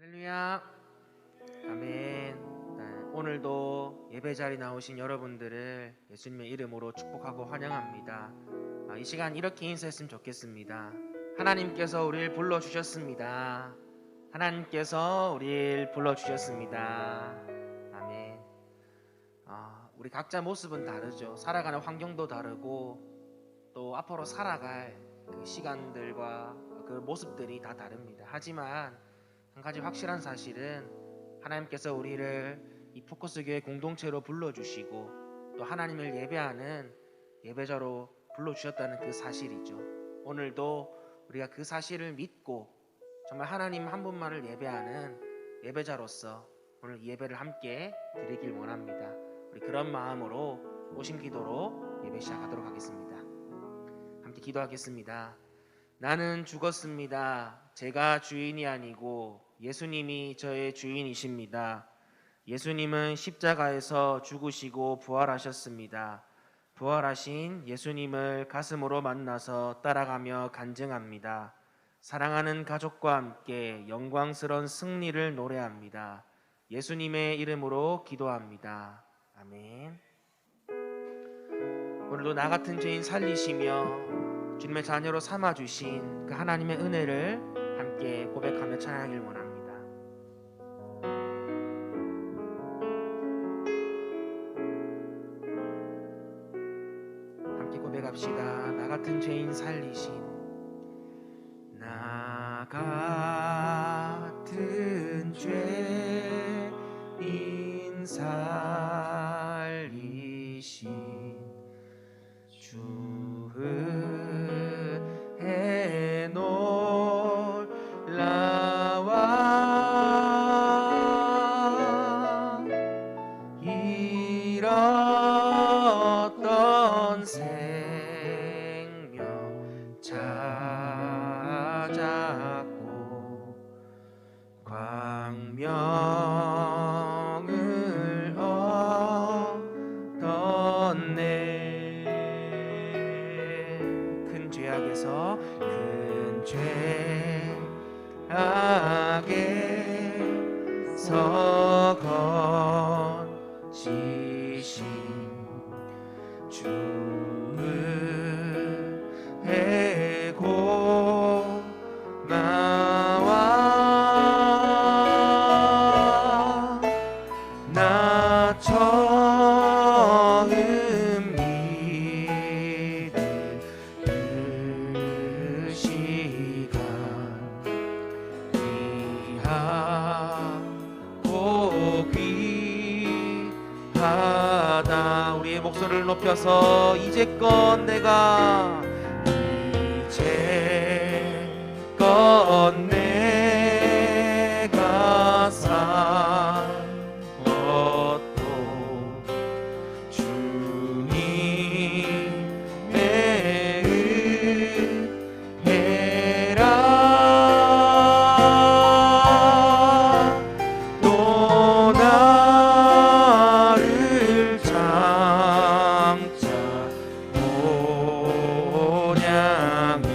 할렐루야. 아멘. 오늘도 예배 자리 나오신 여러분들을 예수님의 이름으로 축복하고 환영합니다. 이 시간 이렇게 인사했으면 좋겠습니다. 하나님께서 우리를 불러주셨습니다. 하나님께서 우리를 불러주셨습니다. 아멘. 우리 각자 모습은 다르죠. 살아가는 환경도 다르고 또 앞으로 살아갈 그 시간들과 그 모습들이 다 다릅니다. 하지만 한 가지 확실한 사실은 하나님께서 우리를 이 포커스교회 공동체로 불러주시고 또 하나님을 예배하는 예배자로 불러주셨다는 그 사실이죠. 오늘도 우리가 그 사실을 믿고 정말 하나님 한 분만을 예배하는 예배자로서 오늘 이 예배를 함께 드리길 원합니다. 우리 그런 마음으로 오심 기도로 예배 시작하도록 하겠습니다. 함께 기도하겠습니다. 나는 죽었습니다. 제가 주인이 아니고 예수님이 저의 주인이십니다. 예수님은 십자가에서 죽으시고 부활하셨습니다. 부활하신 예수님을 가슴으로 만나서 따라가며 간증합니다. 사랑하는 가족과 함께 영광스러운 승리를 노래합니다. 예수님의 이름으로 기도합니다. 아멘. 오늘도 나 같은 죄인 살리시며 주님의 자녀로 삼아주신 그 하나님의 은혜를 함께 고백하며 찬양하길 원합니다. 함께 고백합시다. 나 같은 죄인 살리신, 나 같은 죄인 살리신 주의 놀라와 잃었던 생명 찾았고 광명을 얻었네. 큰 죄악에서 건지신 주의 고마워. 나 처음 믿은 그 시간 귀하고 귀하다. 우리의 목소리를 높여서 이제껏 내가 산 것도 주님의 은혜라. 또 나를 장차 본향에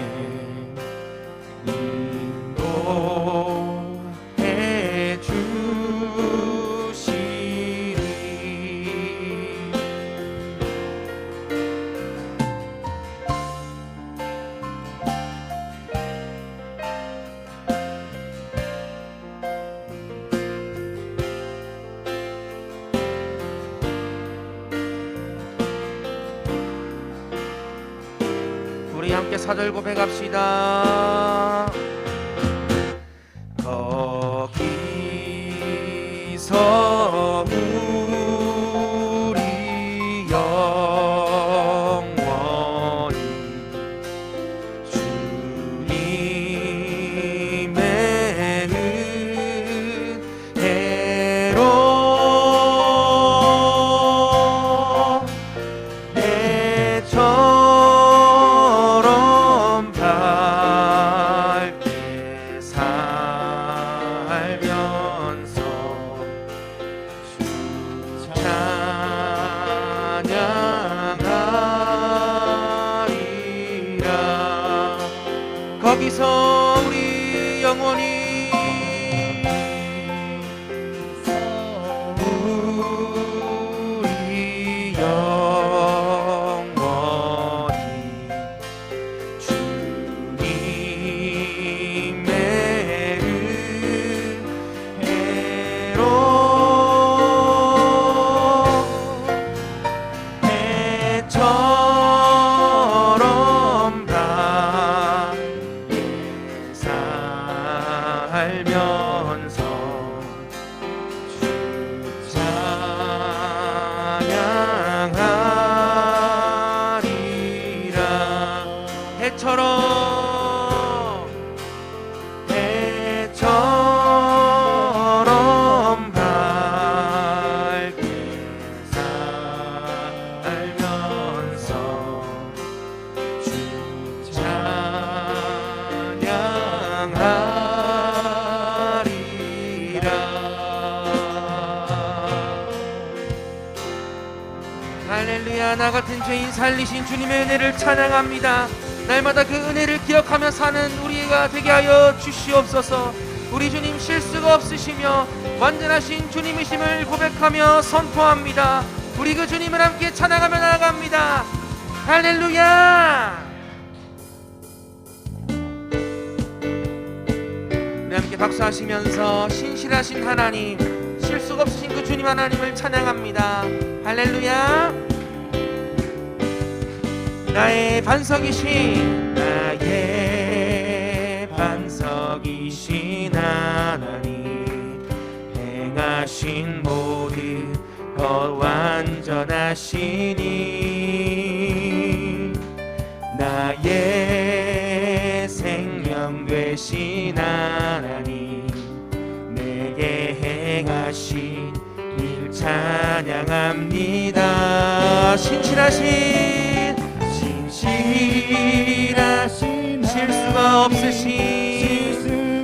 인도해 주시리. 우리 함께 사절 고백합시다. 거기서 우리 영원히 주님의 은혜로 내처럼 밝게 살면서 찬양하리라. 거기서 우리 영원히 알면서 찬양하리라. 해처럼 밝게 살면서 주 찬양하리라. 할렐루야. 나 같은 죄인 살리신 주님의 은혜를 찬양합니다. 날마다 그 은혜를 기억하며 사는 우리가 되게 하여 주시옵소서. 우리 주님 실수가 없으시며 완전하신 주님이심을 고백하며 선포합니다. 우리 그 주님을 함께 찬양하며 나아갑니다. 할렐루야. 우리 함께 박수하시면서 신실하신 하나님, 실수가 없으신 그 주님 하나님을 찬양합니다. 할렐루야. 나의 반석이신 하나님, 행하신 모든 것 완전하시니 나의 생명 되신 하나님, 내게 행하신 일 찬양합니다. 신실하신 실수가 없으신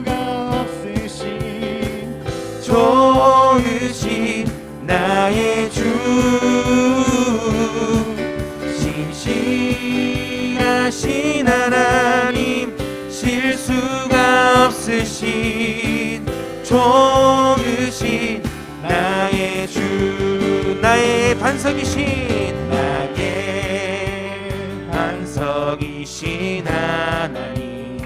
좋으신 나의 주, 신실하신 하나님, 실수가 없으신 좋으신 나의 주, 나의 반석이신 반석이신 하나님,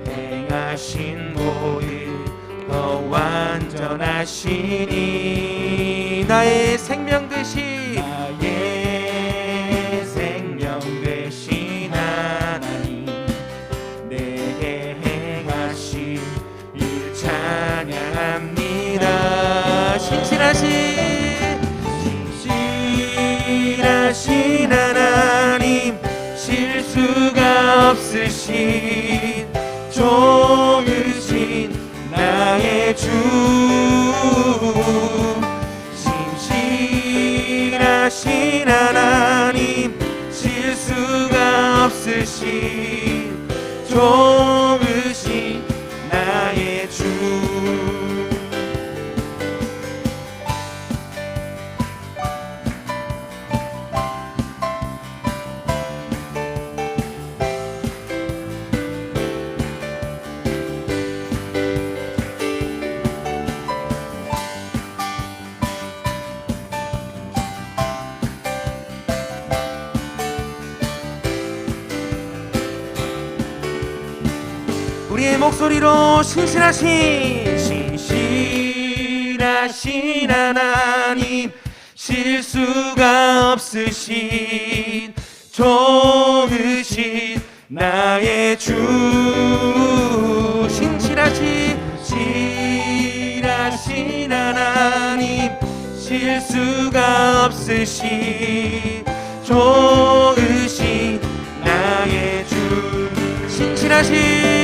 행하신 모든 것 완전하시니 나의 생명 되신 하나님, 내게 행하신 일 찬양합니다. 신실하신 하나님, 실수가 없으신 좋으신 나의 주, 신실하신 하나님, 실수가 없으신 좋으신 나의 주. 우리의 목소리로 신실하신 하나님, 실수가 없으신 좋으신 나의 주, 신실하신 하나님, 실수가 없으신 좋으신 나의 주, 신실하신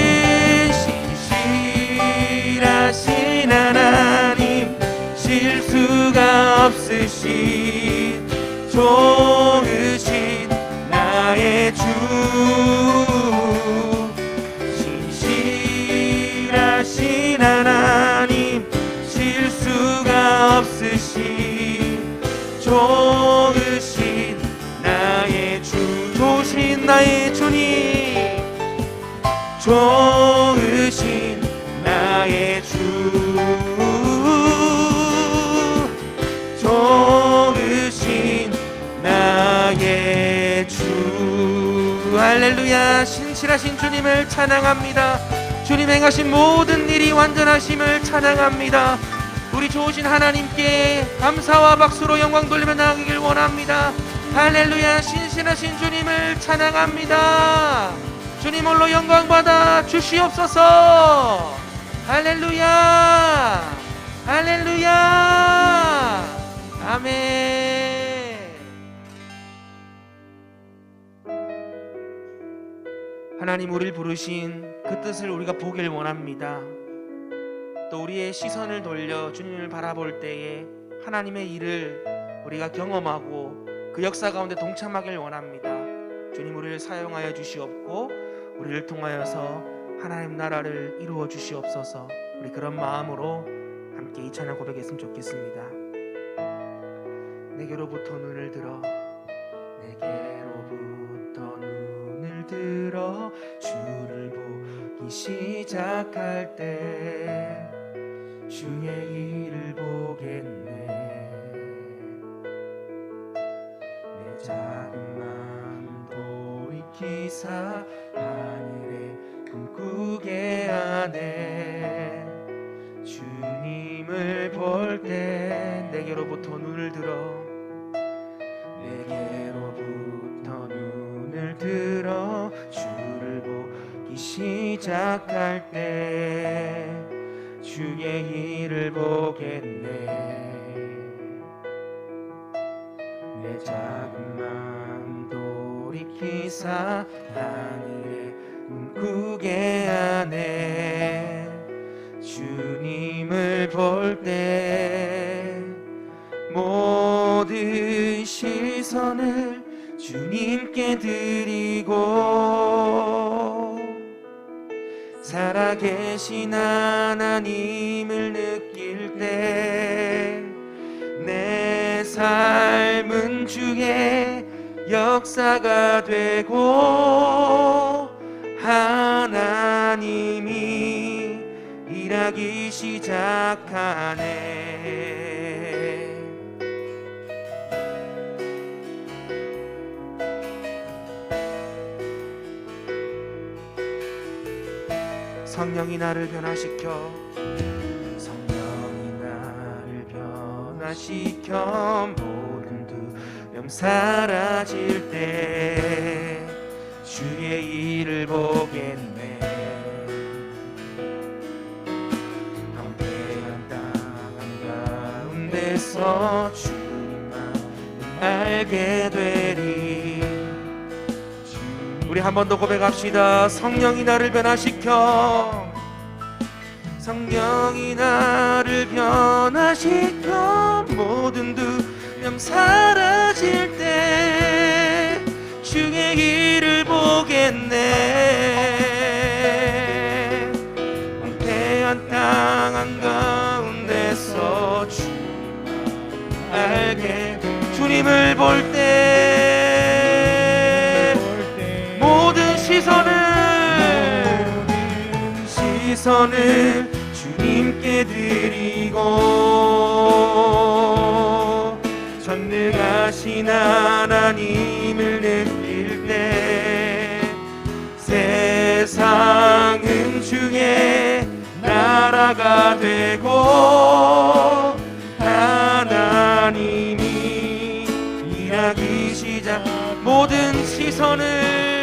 하나님, 실수가 없으신 좋으신 나의 주, 신실하신 하나님, 실수가 없으신 좋으신 나의 주, 좋으신 나의 주님, 좋으신 나의 주, 좋으신 나의 주. 할렐루야. 신실하신 주님을 찬양합니다. 주님 행하신 모든 일이 완전하심을 찬양합니다. 우리 좋으신 하나님께 감사와 박수로 영광 돌리며 나아가길 원합니다. 할렐루야. 신실하신 주님을 찬양합니다. 주님 홀로 영광 받아 주시옵소서. 할렐루야, 할렐루야, 아멘. 하나님 우리를 부르신 그 뜻을 우리가 보길 원합니다. 또 우리의 시선을 돌려 주님을 바라볼 때에 하나님의 일을 우리가 경험하고 그 역사 가운데 동참하길 원합니다. 주님 우리를 사용하여 주시옵고 우리를 통하여서 하나님 나라를 이루어 주시옵소서. 우리 그런 마음으로 함께 이 찬양 고백했으면 좋겠습니다. 내게로부터 눈을 들어, 내게로부터 눈을 들어 주를 보기 시작할 때 주의 일을 보겠네. 내 작은 마음 돌이키사 하늘에 꿈꾸게 하네. 주님을 볼 때 내게로부터 눈을 들어, 내게로부터 눈을 들어 주를 보기 시작할 때 주의 일을 보겠네. 내 작은 마음 돌이키사 하늘에 꿈꾸게 하네. 주님을 볼 때 모든 시선을 주님께 드리고 살아계신 하나님을 느낄 때 내 삶은 주의 역사가 되고 하나님이 일하기 시작하네. 성령이 나를 변화시켜, 성령이 나를 변화시켜 모든 두려움 사라질 때 주의 일을 보겠네. 황폐한 땅 가운데서 주님만 알게 되리. 우리 한 번 더 고백합시다. 성령이 나를 변화시켜, 성령이 나를 변화시켜 모든 두려움 사라질 때 주의 일을 보겠네. 황폐한 땅 한가운데서 주님만 알게. 주님을 볼 때 모든 시선을 주님께 드리고 전능하신 하나님을 느낄 때 세상은 주의 나라가 되고 하나님이 일하기 시작. 모든 시선을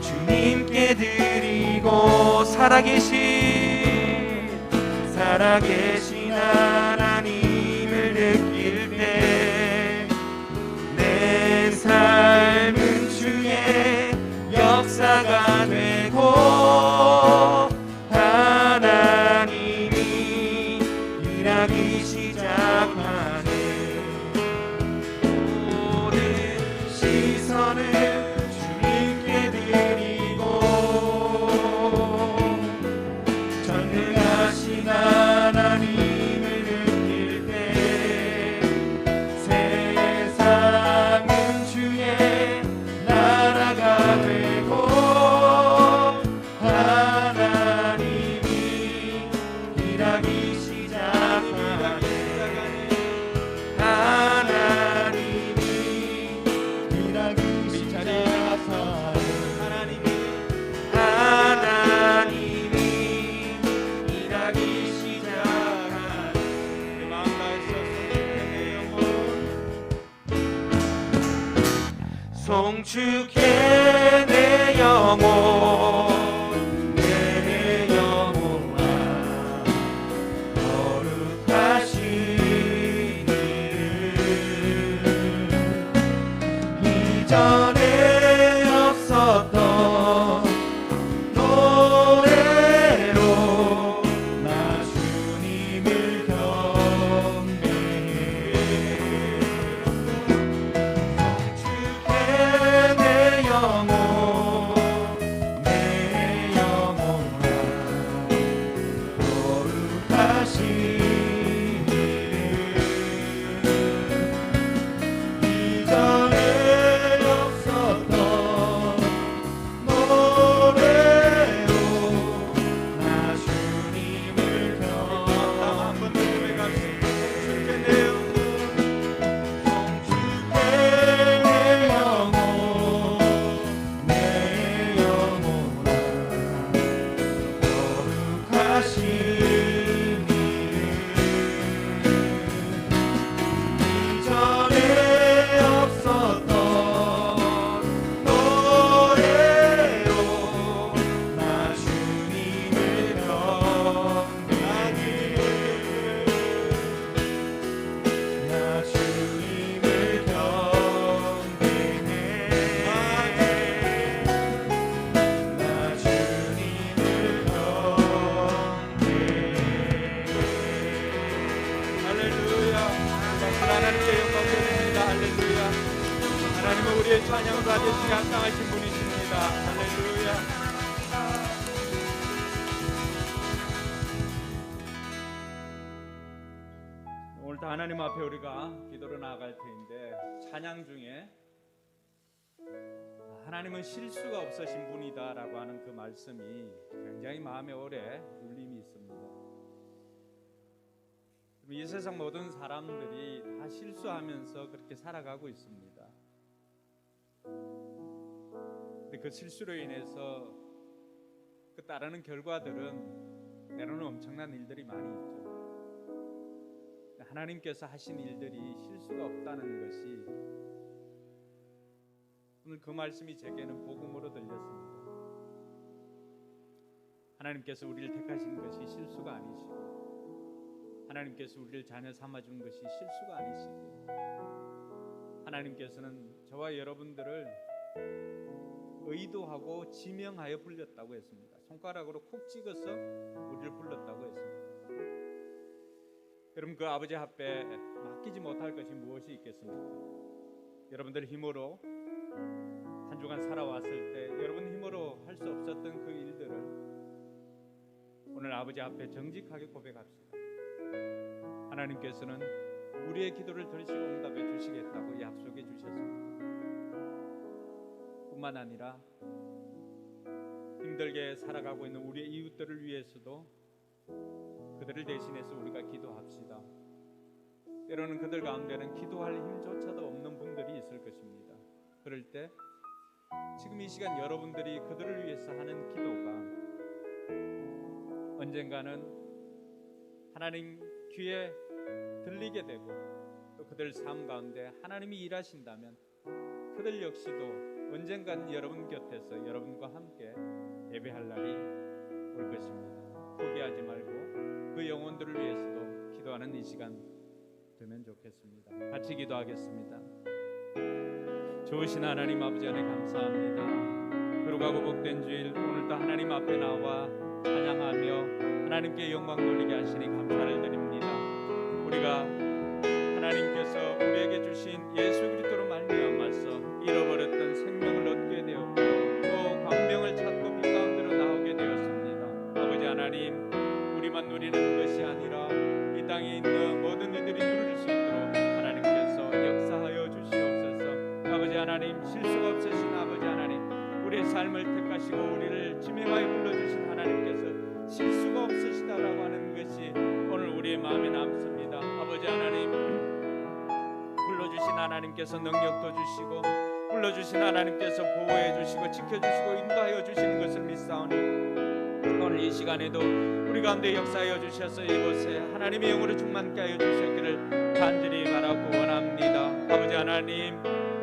주님께 드리고 살아계신 하나님을 느낄 때 내 삶은 주의 역사가 되고 하나님이 일하기 시작하네. 주님께 드리고 전능하신 하나님을 느낄 때 세상은 주의 나라가 되고 하나님이 일하기 시작하네. 송축해 내 영혼 감사합니다. 할렐루야. 오늘도 하나님 앞에 우리가 기도로 나아갈 텐데, 찬양 중에 하나님은 실수가 없으신 분이다 라고 하는 그 말씀이 굉장히 마음에 오래 울림이 있습니다. 이 세상 모든 사람들이 다 실수하면서 그렇게 살아가고 있습니다. 근데 그 실수로 인해서 그 따르는 결과들은 때로는 엄청난 일들이 많이 있죠. 하나님께서 하신 일들이 실수가 없다는 것이, 오늘 그 말씀이 제게는 복음으로 들렸습니다. 하나님께서 우리를 택하신 것이 실수가 아니시고, 하나님께서 우리를 자녀 삼아준 것이 실수가 아니시고, 하나님께서는 저와 여러분들을 의도하고 지명하여 불렸다고 했습니다. 손가락으로 콕 찍어서 우리를 불렀다고 했습니다. 여러분, 그 아버지 앞에 맡기지 못할 것이 무엇이 있겠습니까? 여러분들 힘으로 한 주간 살아왔을 때 여러분 힘으로 할 수 없었던 그 일들을 오늘 아버지 앞에 정직하게 고백합시다. 하나님께서는 우리의 기도를 들으시고 응답해 주시겠다고 약속해 주셨습니다. 뿐만 아니라 힘들게 살아가고 있는 우리의 이웃들을 위해서도 그들을 대신해서 우리가 기도합시다. 때로는 그들 가운데는 기도할 힘조차도 없는 분들이 있을 것입니다. 그럴 때 지금 이 시간 여러분들이 그들을 위해서 하는 기도가 언젠가는 하나님 귀에 들리게 되고, 또 그들 삶 가운데 하나님이 일하신다면 그들 역시도 언젠가는 여러분 곁에서 여러분과 함께 예배할 날이 올 것입니다. 포기하지 말고 그 영혼들을 위해서도 기도하는 이 시간 되면 좋겠습니다. 같이 기도하겠습니다. 좋으신 하나님 아버지 안에 감사합니다. 거룩하고 복된 주일, 오늘도 하나님 앞에 나와 찬양하며 하나님께 영광 돌리게 하시니 감사를 드립니다. 우리가 하나님께서 우리에게 주신 예수 그리스도로 말미암아서 잃어버렸던 생명을 얻게 되었고, 또 광명을 찾고 그 가운데로 나오게 되었습니다. 아버지 하나님, 우리만 누리는 것이 아니라 이 땅에 있는 모든 이들이 누릴 수 있도록 하나님께서 역사하여 주시옵소서. 아버지 하나님, 실수가 없으신 아버지 하나님, 우리의 삶을 택하시고 우리를 지명하여 불러주신 하나님께서 실수가 없으시다라고 하는 것이 오늘 우리의 마음에 남습니다. 아버지 하나님, 불러주신 하나님께서 능력도 주시고, 불러주신 하나님께서 보호해 주시고 지켜주시고 인도하여 주시는 것을 믿사오니 오늘 이 시간에도 우리 가운데 역사하여 주셔서 이곳에 하나님의 영으로 충만케 하여 주셨기를 간절히 바라고 원합니다. 아버지 하나님,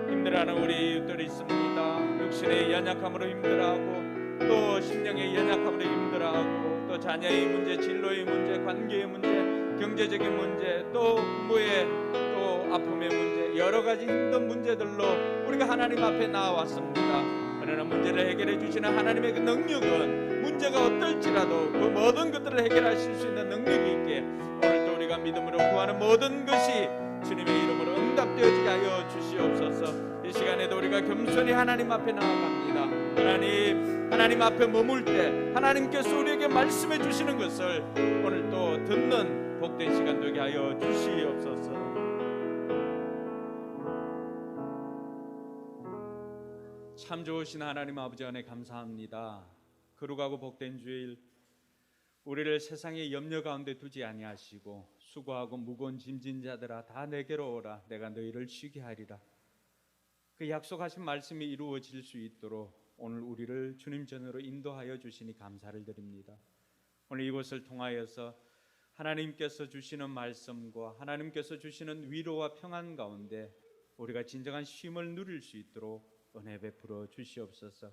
힘들어하는 우리 이웃들이 있습니다. 육신의 연약함으로 힘들어하고, 또 심령의 연약함으로 힘들어하고, 또 자녀의 문제, 진로의 문제, 관계의 문제, 경제적인 문제, 또 부모의 또 아픔의 문제, 여러 가지 힘든 문제들로 우리가 하나님 앞에 나왔습니다. 그러나 문제를 해결해 주시는 하나님의 그 능력은 문제가 어떨지라도 그 모든 것들을 해결하실 수 있는 능력이 있기에 오늘도 우리가 믿음으로 구하는 모든 것이 주님의 이름으로 응답되어지게 하여 주시옵소서. 이 시간에도 우리가 겸손히 하나님 앞에 나아갑니다. 하나님 앞에 머물 때 하나님께서 우리에게 말씀해 주시는 것을 오늘 또 듣는 복된 시간 되게 하여 주시옵소서. 참 좋으신 하나님 아버지 안에 감사합니다. 거룩하고 복된 주일, 우리를 세상의 염려 가운데 두지 아니하시고 수고하고 무거운 짐진 자들아 다 내게로 오라, 내가 너희를 쉬게 하리라. 그 약속하신 말씀이 이루어질 수 있도록 오늘 우리를 주님 전으로 인도하여 주시니 감사를 드립니다. 오늘 이곳을 통하여서 하나님께서 주시는 말씀과 하나님께서 주시는 위로와 평안 가운데 우리가 진정한 쉼을 누릴 수 있도록 은혜 베풀어 주시옵소서.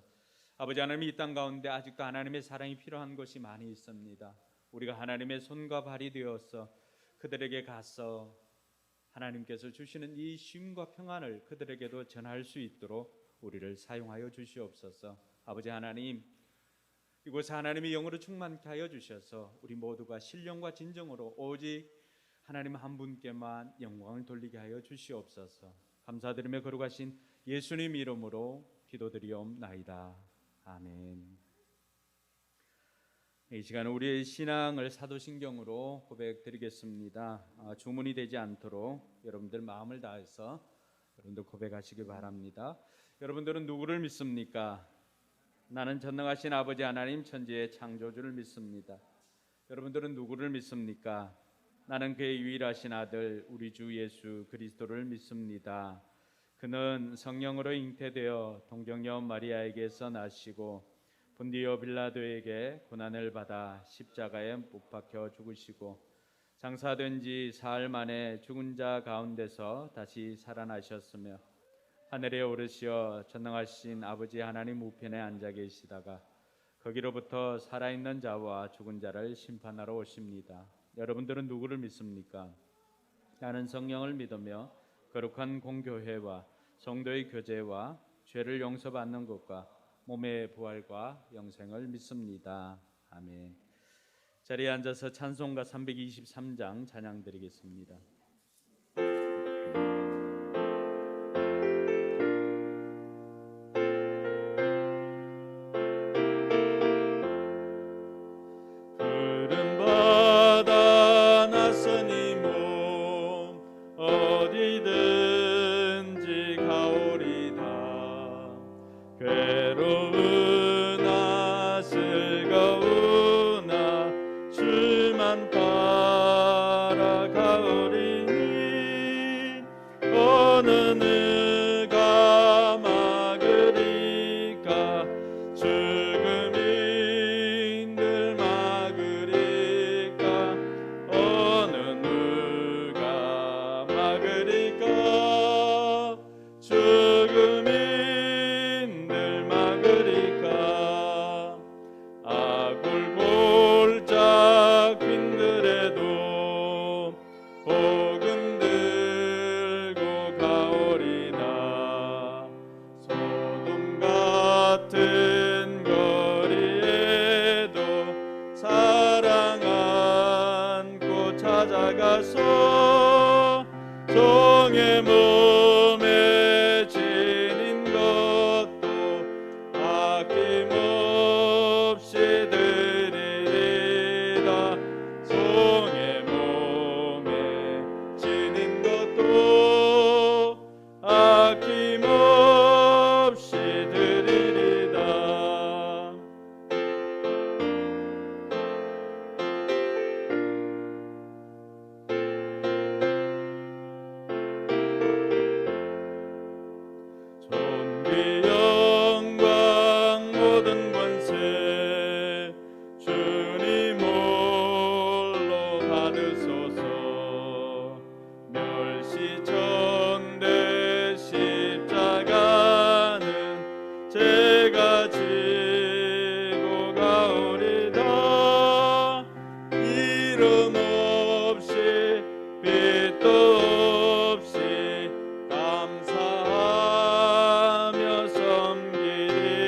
아버지 하나님, 이 땅 가운데 아직도 하나님의 사랑이 필요한 곳이 많이 있습니다. 우리가 하나님의 손과 발이 되어서 그들에게 가서 하나님께서 주시는 이 쉼과 평안을 그들에게도 전할 수 있도록 우리를 사용하여 주시옵소서. 아버지 하나님, 이곳에 하나님의 영으로 충만케 하여 주셔서 우리 모두가 신령과 진정으로 오직 하나님 한 분께만 영광을 돌리게 하여 주시옵소서. 감사드리며 거룩하신 예수님 이름으로 기도드리옵나이다. 아멘. 이 시간 우리의 신앙을 사도신경으로 고백드리겠습니다. 주문이 되지 않도록 여러분들 마음을 다해서 여러분들 고백하시기 바랍니다. 여러분들은 누구를 믿습니까? 나는 전능하신 아버지 하나님 천지의 창조주를 믿습니다. 여러분들은 누구를 믿습니까? 나는 그의 유일하신 아들 우리 주 예수 그리스도를 믿습니다. 그는 성령으로 잉태되어 동정녀 마리아에게서 나시고 본디오 빌라도에게 고난을 받아 십자가에 못 박혀 죽으시고 장사된 지 사흘 만에 죽은 자 가운데서 다시 살아나셨으며 하늘에 오르시어 전능하신 아버지 하나님 우편에 앉아 계시다가 거기로부터 살아있는 자와 죽은 자를 심판하러 오십니다. 여러분들은 누구를 믿습니까? 나는 성령을 믿으며 거룩한 공교회와 성도의 교제와 죄를 용서받는 것과 몸의 부활과 영생을 믿습니다. 아멘. 자리에 앉아서 찬송가 323장 찬양 드리겠습니다. 푸른 바다 낯선 이 몸 어디든지 가오리다. 괴로우나 즐거우나 주만 바라가오리니 어느 누가 막으리까 죽음인들 막으리까 어느 누가 막으리까 죽음인들 막으리까 아굴골짝 빈들에도 복음 들고 가오리다. 소돔 같은 거리에도 사랑 안고 찾아가서 종의 몸에 지닌 것도 아낌없이 드리리다. 종의 몸에 지닌 것도 아낌없이 드리리다. 존귀 영광 모든 권세 주님 홀로 받으소서. 멸시전대 십자가는 제가 지고 가오리다. 이름 없이 빛도 없이 감사하며 섬기리다.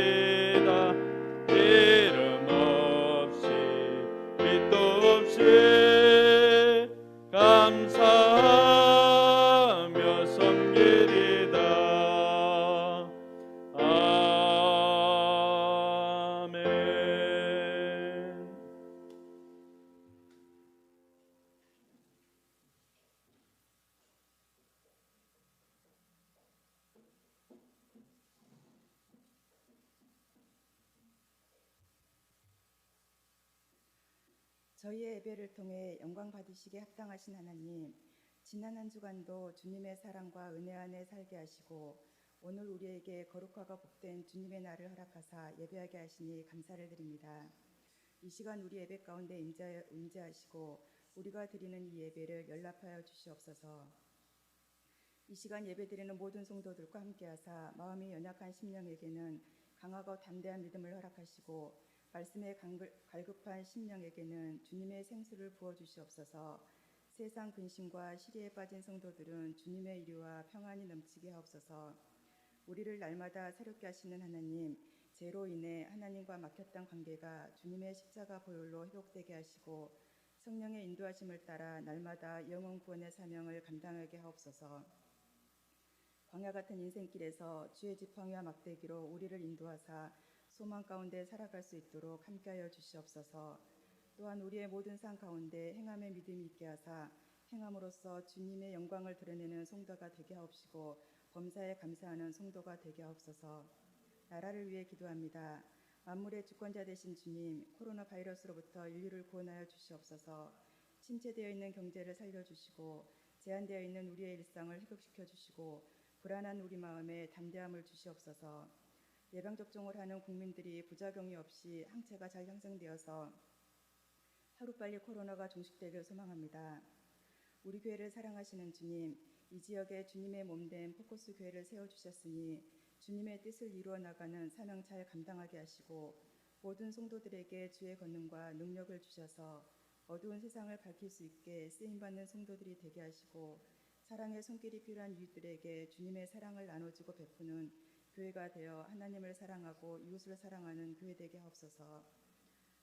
이름 없이 빛도 없이 감사하며 섬기리다. 아멘. 저희의 예배를 통해 영광 받으시기에 합당하신 하나님, 지난 한 주간도 주님의 사랑과 은혜 안에 살게 하시고 오늘 우리에게 거룩하고 복된 주님의 날을 허락하사 예배하게 하시니 감사를 드립니다. 이 시간 우리 예배 가운데 임재하시고 우리가 드리는 이 예배를 연락하여 주시옵소서. 이 시간 예배드리는 모든 성도들과 함께하사 마음이 연약한 심령에게는 강하고 담대한 믿음을 허락하시고 말씀에 갈급한 심령에게는 주님의 생수를 부어주시옵소서. 세상 근심과 시리에 빠진 성도들은 주님의 이류와 평안이 넘치게 하옵소서. 우리를 날마다 새롭게 하시는 하나님, 죄로 인해 하나님과 막혔던 관계가 주님의 십자가 보혈로 회복되게 하시고 성령의 인도하심을 따라 날마다 영혼 구원의 사명을 감당하게 하옵소서. 광야 같은 인생길에서 주의 지팡이와 막대기로 우리를 인도하사 소망 가운데 살아갈 수 있도록 함께하여 주시옵소서. 또한 우리의 모든 삶 가운데 행함의 믿음이 있게 하사 행함으로써 주님의 영광을 드러내는 성도가 되게 하옵시고 범사에 감사하는 성도가 되게 하옵소서. 나라를 위해 기도합니다. 만물의 주권자 되신 주님, 코로나 바이러스로부터 인류를 구원하여 주시옵소서. 침체되어 있는 경제를 살려주시고 제한되어 있는 우리의 일상을 회복시켜 주시고 불안한 우리 마음에 담대함을 주시옵소서. 예방접종을 하는 국민들이 부작용이 없이 항체가 잘 형성되어서 하루빨리 코로나가 종식되길 소망합니다. 우리 교회를 사랑하시는 주님, 이 지역에 주님의 몸된 포커스 교회를 세워주셨으니 주님의 뜻을 이루어 나가는 사명 잘 감당하게 하시고 모든 성도들에게 주의 권능과 능력을 주셔서 어두운 세상을 밝힐 수 있게 쓰임받는 성도들이 되게 하시고 사랑의 손길이 필요한 이웃들에게 주님의 사랑을 나눠주고 베푸는 교회가 되어 하나님을 사랑하고 이웃을 사랑하는 교회 되게 하옵소서.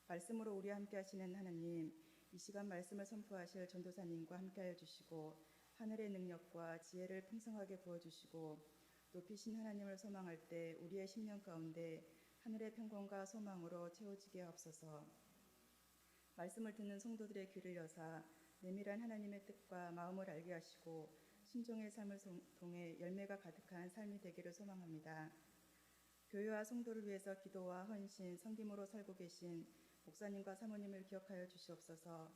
말씀으로 우리와 함께 하시는 하나님, 이 시간 말씀을 선포하실 전도사님과 함께하여 주시고 하늘의 능력과 지혜를 풍성하게 부어주시고 높이신 하나님을 소망할 때 우리의 심령 가운데 하늘의 평강과 소망으로 채워지게 하옵소서. 말씀을 듣는 성도들의 귀를 여사 내밀한 하나님의 뜻과 마음을 알게 하시고 순종의 삶을 통해 열매가 가득한 삶이 되기를 소망합니다. 교회와 성도를 위해서 기도와 헌신, 섬김으로 살고 계신 목사님과 사모님을 기억하여 주시옵소서.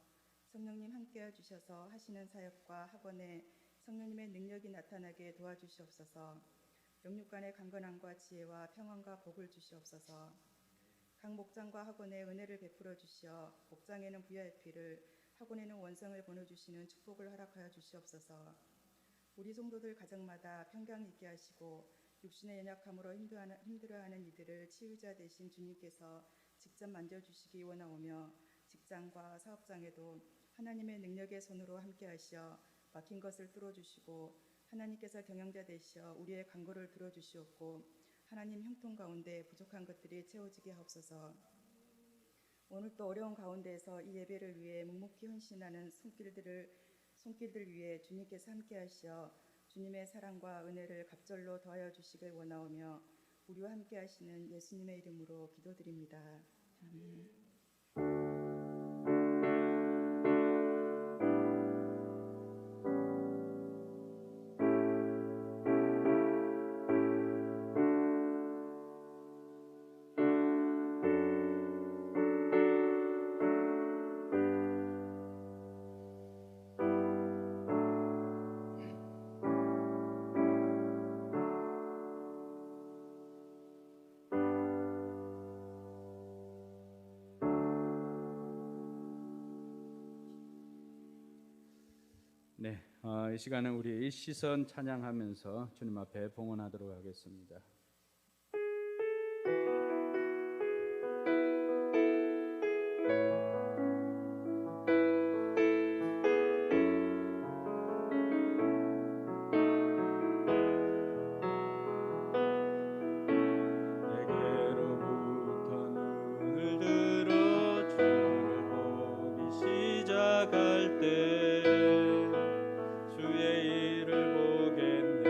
성령님 함께해 주셔서 하시는 사역과 학원에 성령님의 능력이 나타나게 도와주시옵소서. 영육 간의 강건함과 지혜와 평안과 복을 주시옵소서. 각 목장과 학원에 은혜를 베풀어 주시어 목장에는 VIP를 학원에는 원성을 보내주시는 축복을 허락하여 주시옵소서. 우리 성도들 가정마다 평강이 있게 하시고 육신의 연약함으로 힘들어하는 이들을 치유자 되신 주님께서 직접 만져주시기 원하오며 직장과 사업장에도 하나님의 능력의 손으로 함께하시어 막힌 것을 뚫어주시고 하나님께서 경영자 되시어 우리의 간구를 들어주시옵고 하나님 형통 가운데 부족한 것들이 채워지게 하옵소서. 오늘 또 어려운 가운데에서 이 예배를 위해 묵묵히 헌신하는 손길들 위해 주님께서 함께하시어 주님의 사랑과 은혜를 갑절로 더하여 주시길 원하오며 우리와 함께하시는 예수님의 이름으로 기도드립니다. 아멘. 네, 이 시간은 우리 일시선 찬양하면서 주님 앞에 봉헌하도록 하겠습니다. 내게로부터 눈을 들어 주를 보기 시작할 때 주의 일을 보겠네.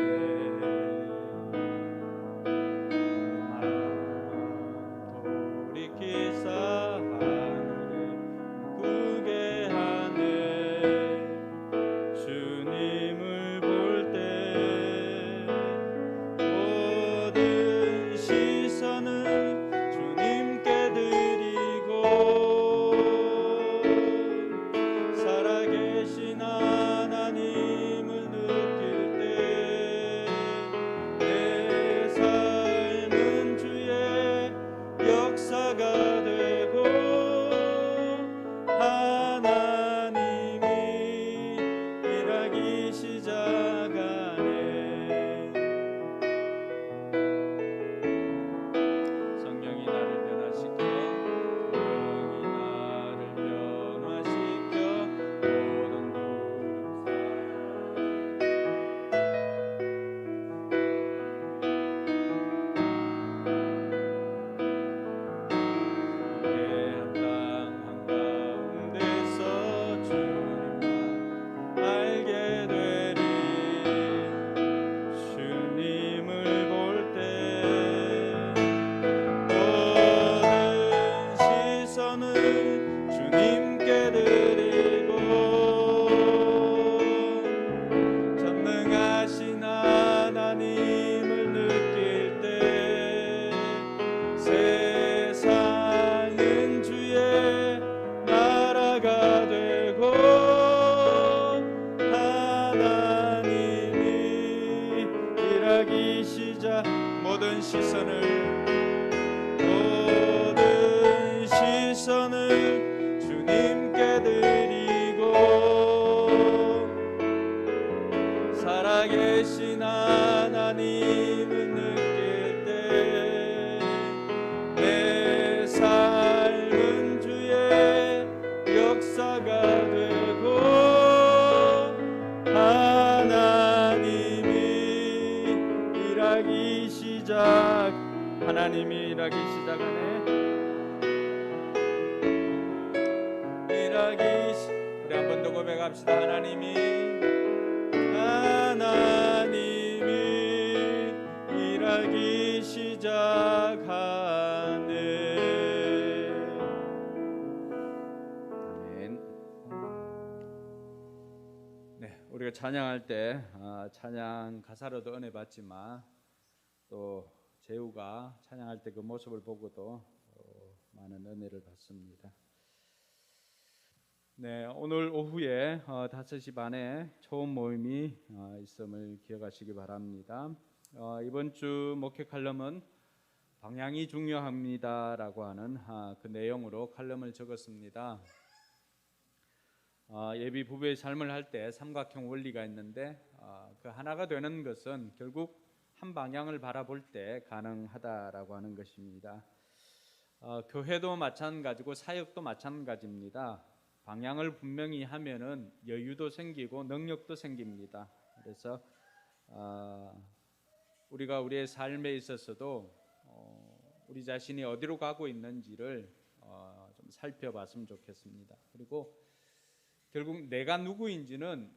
주님께 드리고 살아계신 하나님을 느낄 때 내 삶은 주의 역사가 되고 하나님이 일하기 시작하네. 우리 한 번 더 고백합시다. 하나님이 일하기 시작하네. 아멘. 네, 우리가 찬양할 때 찬양 가사로도 은혜 받지만 또 재우가 찬양할 때 그 모습을 보고도 많은 은혜를 받습니다. 네, 오늘 오후에 5시 반에 초음 모임이 있음을 기억하시기 바랍니다. 이번 주 목회 칼럼은 방향이 중요합니다라고 하는 그 내용으로 칼럼을 적었습니다. 예비 부부의 삶을 할 때 삼각형 원리가 있는데 그 하나가 되는 것은 결국 한 방향을 바라볼 때 가능하다라고 하는 것입니다. 교회도 마찬가지고 사역도 마찬가지입니다. 방향을 분명히 하면은 여유도 생기고 능력도 생깁니다. 그래서 우리가 우리의 삶에 있어서도 우리 자신이 어디로 가고 있는지를 좀 살펴봤으면 좋겠습니다. 그리고 결국 내가 누구인지는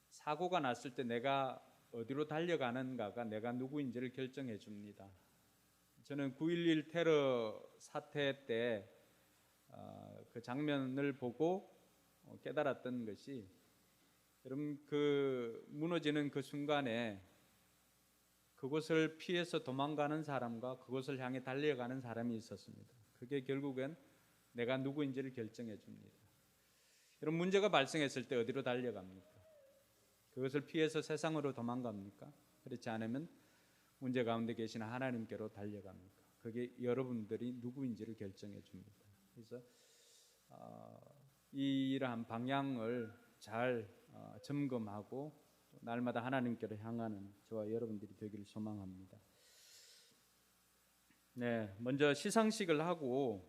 사고가 났을 때 내가 어디로 달려가는가가 내가 누구인지를 결정해 줍니다. 저는 9.11 테러 사태 때 그 장면을 보고 깨달았던 것이, 여러분, 그 무너지는 그 순간에 그곳을 피해서 도망가는 사람과 그곳을 향해 달려가는 사람이 있었습니다. 그게 결국엔 내가 누구인지를 결정해 줍니다. 여러분, 문제가 발생했을 때 어디로 달려갑니까? 그것을 피해서 세상으로 도망갑니까? 그렇지 않으면 문제 가운데 계신 하나님께로 달려갑니까? 그게 여러분들이 누구인지를 결정해 줍니다. 그래서 이러한 방향을 잘 점검하고 날마다 하나님께로 향하는 저와 여러분들이 되기를 소망합니다. 네, 먼저 시상식을 하고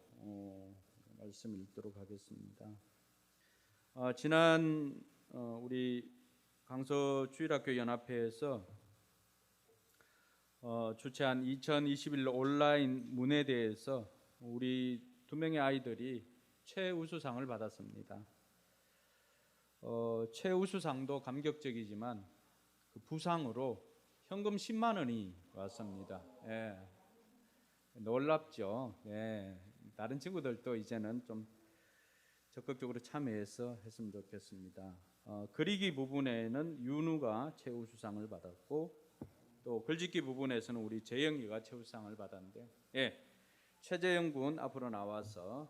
말씀 읽도록 하겠습니다. 지난 우리 강서주일학교 연합회에서 주최한 2021 온라인 문예대회에서 우리 2명의 아이들이 최우수상을 받았습니다. 최우수상도 감격적이지만 그 부상으로 현금 10만 원이 왔습니다. 예, 놀랍죠. 예, 다른 친구들도 이제는 좀 적극적으로 참여해서 했으면 좋겠습니다. 그리기 부분에는 윤우가 최우수상을 받았고, 또 글짓기 부분에서는 우리 재영이가 최우수상을 받았는데, 예, 최재영 군 앞으로 나와서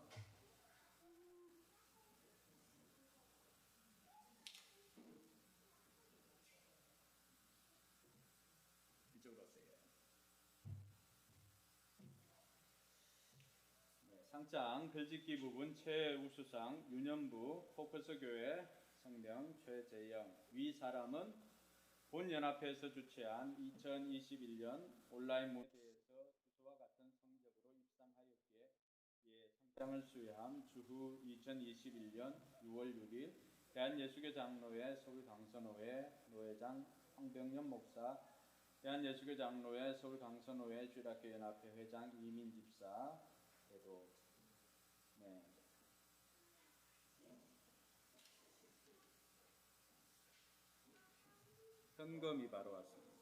상장 글짓기 부분 최우수상 윤현부 포커스교회 성명 최재영, 위 사람은 본 연합회에서 주최한 2021년 온라인 문예대회에서 주소와 같은 성적으로 입상하였기에 이에 상장을 수여함. 주후 2021년 6월 6일 대한예수교 장로회 서울강선호회 노회장 황병년 목사, 대한예수교 장로회 서울강선호회 주일학교 연합회 회장 이민 집사 그리고 현금이 바로 왔습니다.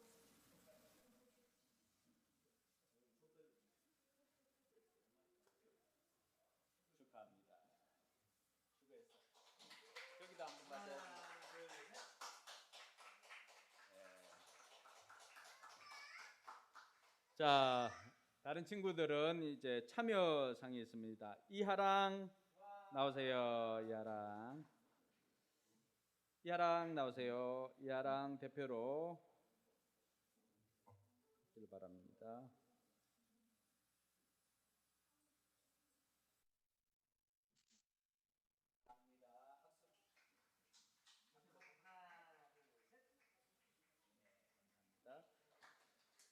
축하합니다. 수고했어. 저기도 한번 맞아요. 자, 다른 친구들은 이제 참여상이 있습니다. 이하랑 나오세요. 이하랑 나오세요. 이하랑 대표로 길 바랍니다.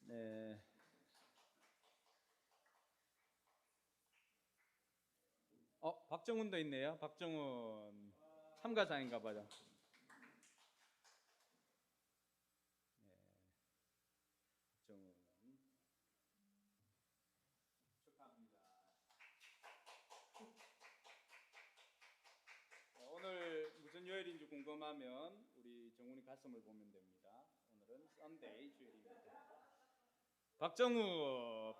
네. 박정훈도 있네요. 박정훈 참가자인가 봐요. 네. 박정훈 축하합니다. 오늘 무슨 요일인지 궁금하면 우리 정훈이 가슴을 보면 됩니다. 오늘은 썬데이 주일입니다. 박정우.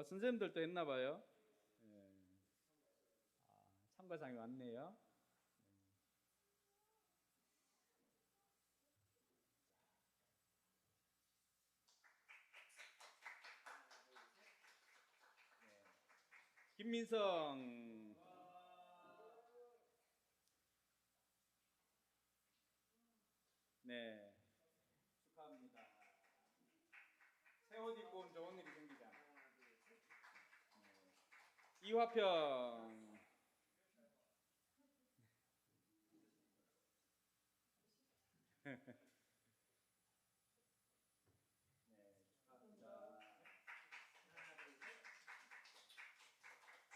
선생님들도 했나 봐요. 참가상이 왔네요. 김민성. 네. 축하합니다. 새 옷 입고 온 좋은 일이 생기잖아. 이화평. 네, 축하합니다.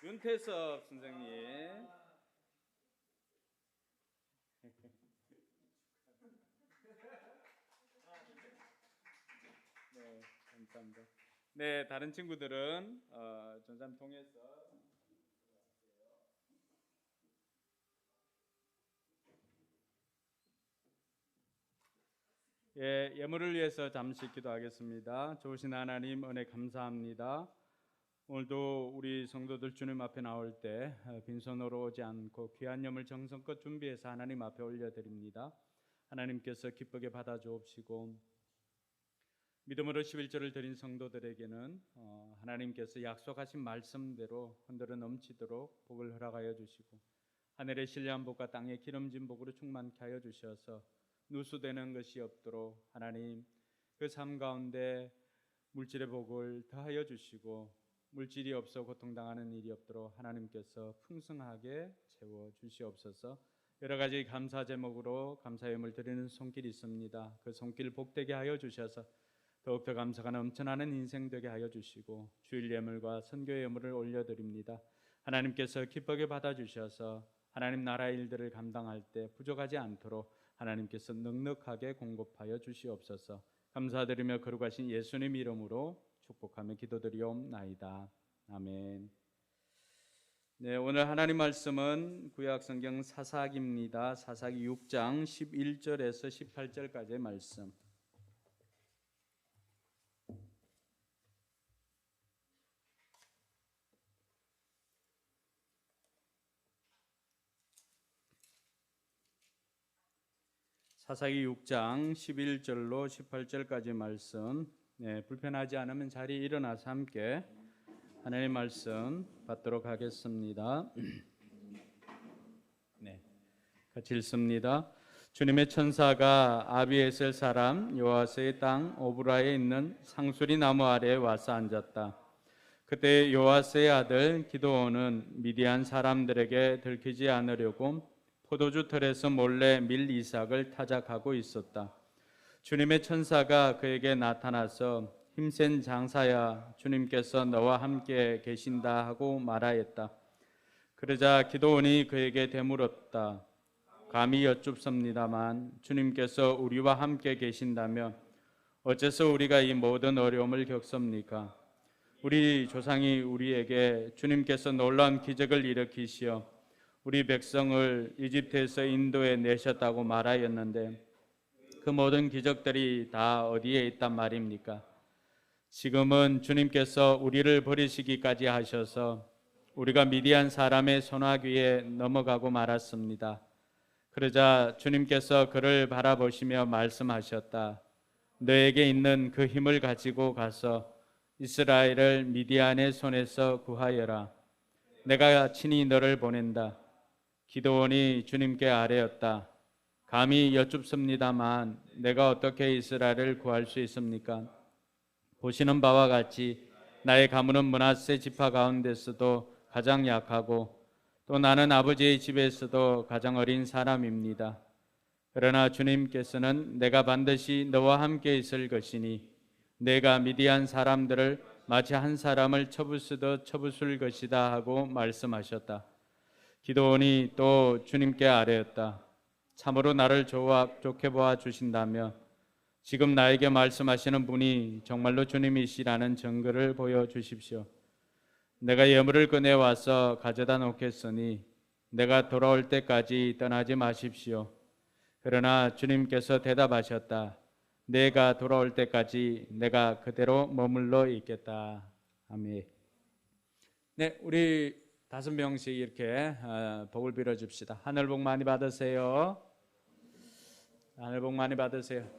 윤태섭 선생님. 네, 감사합니다. 네, 다른 친구들은 전산 통해서 예물을 위해서 잠시 기도하겠습니다. 좋으신 하나님 은혜 감사합니다. 오늘도 우리 성도들 주님 앞에 나올 때 빈손으로 오지 않고 귀한 예물 정성껏 준비해서 하나님 앞에 올려드립니다. 하나님께서 기쁘게 받아주옵시고 믿음으로 11절을 드린 성도들에게는 하나님께서 약속하신 말씀대로 흔들어 넘치도록 복을 허락하여 주시고 하늘의 신령한 복과 땅의 기름진 복으로 충만케 하여 주셔서 누수되는 것이 없도록 하나님 그 삶 가운데 물질의 복을 더하여 주시고 물질이 없어 고통당하는 일이 없도록 하나님께서 풍성하게 채워 주시옵소서. 여러 가지 감사 제목으로 감사 예물 드리는 손길이 있습니다. 그 손길 복되게 하여 주셔서 더욱더 감사가 넘쳐나는 인생 되게 하여 주시고 주일 예물과 선교 예물을 올려드립니다. 하나님께서 기쁘게 받아주셔서 하나님 나라 일들을 감당할 때 부족하지 않도록 하나님께서 넉넉하게 공급하여 주시옵소서. 감사드리며 거룩하신 예수님 이름으로 축복하며 기도드리옵나이다. 아멘. 네, 오늘 하나님 말씀은 구약 성경 사사기입니다. 사사기 6장 11절에서 18절까지의 말씀. 사사기 6장 11절로 18절까지 말씀. 네, 불편하지 않으면 자리에 일어나서 함께 하나님의 말씀 받도록 하겠습니다. 네, 같이 읽습니다. 주님의 천사가 아비에셀 사람 요아스의 땅 오브라에 있는 상수리 나무 아래에 와서 앉았다. 그때 요아스의 아들 기드온은 미디안 사람들에게 들키지 않으려고 포도주 털에서 몰래 밀 이삭을 타작하고 있었다. 주님의 천사가 그에게 나타나서 힘센 장사야, 주님께서 너와 함께 계신다 하고 말하였다. 그러자 기드온이 그에게 되물었다. 감히 여쭙습니다만 주님께서 우리와 함께 계신다면 어째서 우리가 이 모든 어려움을 겪습니까? 우리 조상이 우리에게 주님께서 놀라운 기적을 일으키시어 우리 백성을 이집트에서 인도에 내셨다고 말하였는데 그 모든 기적들이 다 어디에 있단 말입니까? 지금은 주님께서 우리를 버리시기까지 하셔서 우리가 미디안 사람의 손아귀에 넘어가고 말았습니다. 그러자 주님께서 그를 바라보시며 말씀하셨다. 너에게 있는 그 힘을 가지고 가서 이스라엘을 미디안의 손에서 구하여라. 내가 친히 너를 보낸다. 기드온이 주님께 아뢰었다. 감히 여쭙습니다만 내가 어떻게 이스라엘을 구할 수 있습니까? 보시는 바와 같이 나의 가문은 므낫세 지파 가운데서도 가장 약하고 또 나는 아버지의 집에서도 가장 어린 사람입니다. 그러나 주님께서는 내가 반드시 너와 함께 있을 것이니 내가 미디안 사람들을 마치 한 사람을 쳐부수듯 쳐부술 것이다 하고 말씀하셨다. 기드온이 또 주님께 아뢰었다. 참으로 나를 좋게 보아 주신다며 지금 나에게 말씀하시는 분이 정말로 주님이시라는 증거를 보여주십시오. 내가 예물을 꺼내와서 가져다 놓겠으니 내가 돌아올 때까지 떠나지 마십시오. 그러나 주님께서 대답하셨다. 내가 돌아올 때까지 내가 그대로 머물러 있겠다. 아멘. 네, 우리 5명씩 이렇게 복을 빌어줍시다. 하늘 복 많이 받으세요. 하늘 복 많이 받으세요.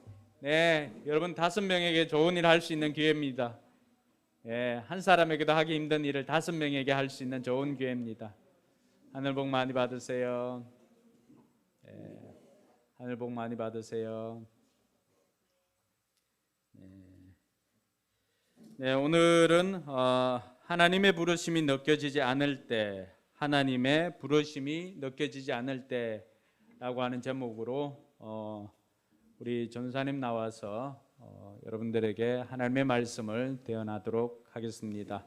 네, 여러분 5명에게 좋은 일 할 수 있는 기회입니다. 네, 한 사람에게도 하기 힘든 일을 5명에게 할 수 있는 좋은 기회입니다. 하늘 복 많이 받으세요. 네, 하늘 복 많이 받으세요. 네, 오늘은 하나님의 부르심이 느껴지지 않을 때, 하나님의 부르심이 느껴지지 않을 때라고 하는 제목으로 우리 전사님 나와서 여러분들에게 하나님의 말씀을 대언하도록 하겠습니다.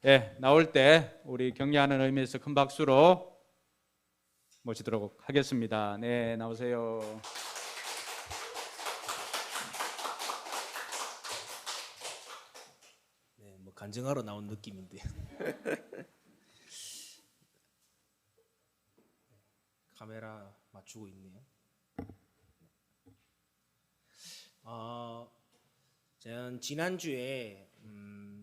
네, 나올 때 우리 격려하는 의미에서 큰 박수로 모시도록 하겠습니다. 네, 나오세요. 네, 뭐 간증하러 나온 느낌인데. 카메라 맞추고 있네요. 저는 지난주에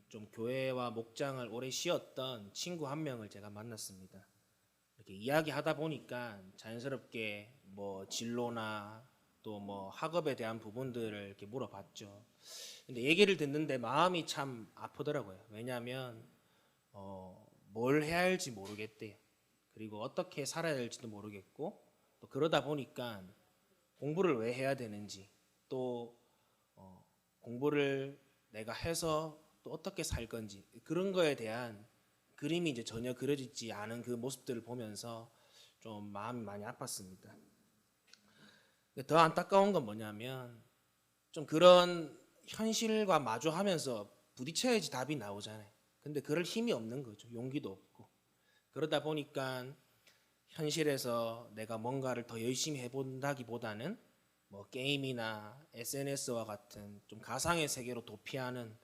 좀 교회와 목장을 오래 쉬었던 친구 한 명을 제가 만났습니다. 이렇게 이야기하다 보니까 자연스럽게 뭐 진로나 또 뭐 학업에 대한 부분들을 이렇게 물어봤죠. 근데 얘기를 듣는데 마음이 참 아프더라고요. 왜냐하면 뭘 해야 할지 모르겠대요. 그리고 어떻게 살아야 될지도 모르겠고, 또 그러다 보니까 공부를 왜 해야 되는지, 또 공부를 내가 해서 또 어떻게 살 건지, 그런 거에 대한 그림이 이제 전혀 그려지지 않은 그 모습들을 보면서 좀 마음이 많이 아팠습니다. 더 안타까운 건 뭐냐면 좀 그런 현실과 마주하면서 부딪혀야지 답이 나오잖아요. 근데 그럴 힘이 없는 거죠. 용기도 없고. 그러다 보니까 현실에서 내가 뭔가를 더 열심히 해본다기보다는 뭐 게임이나 SNS와 같은 좀 가상의 세계로 도피하는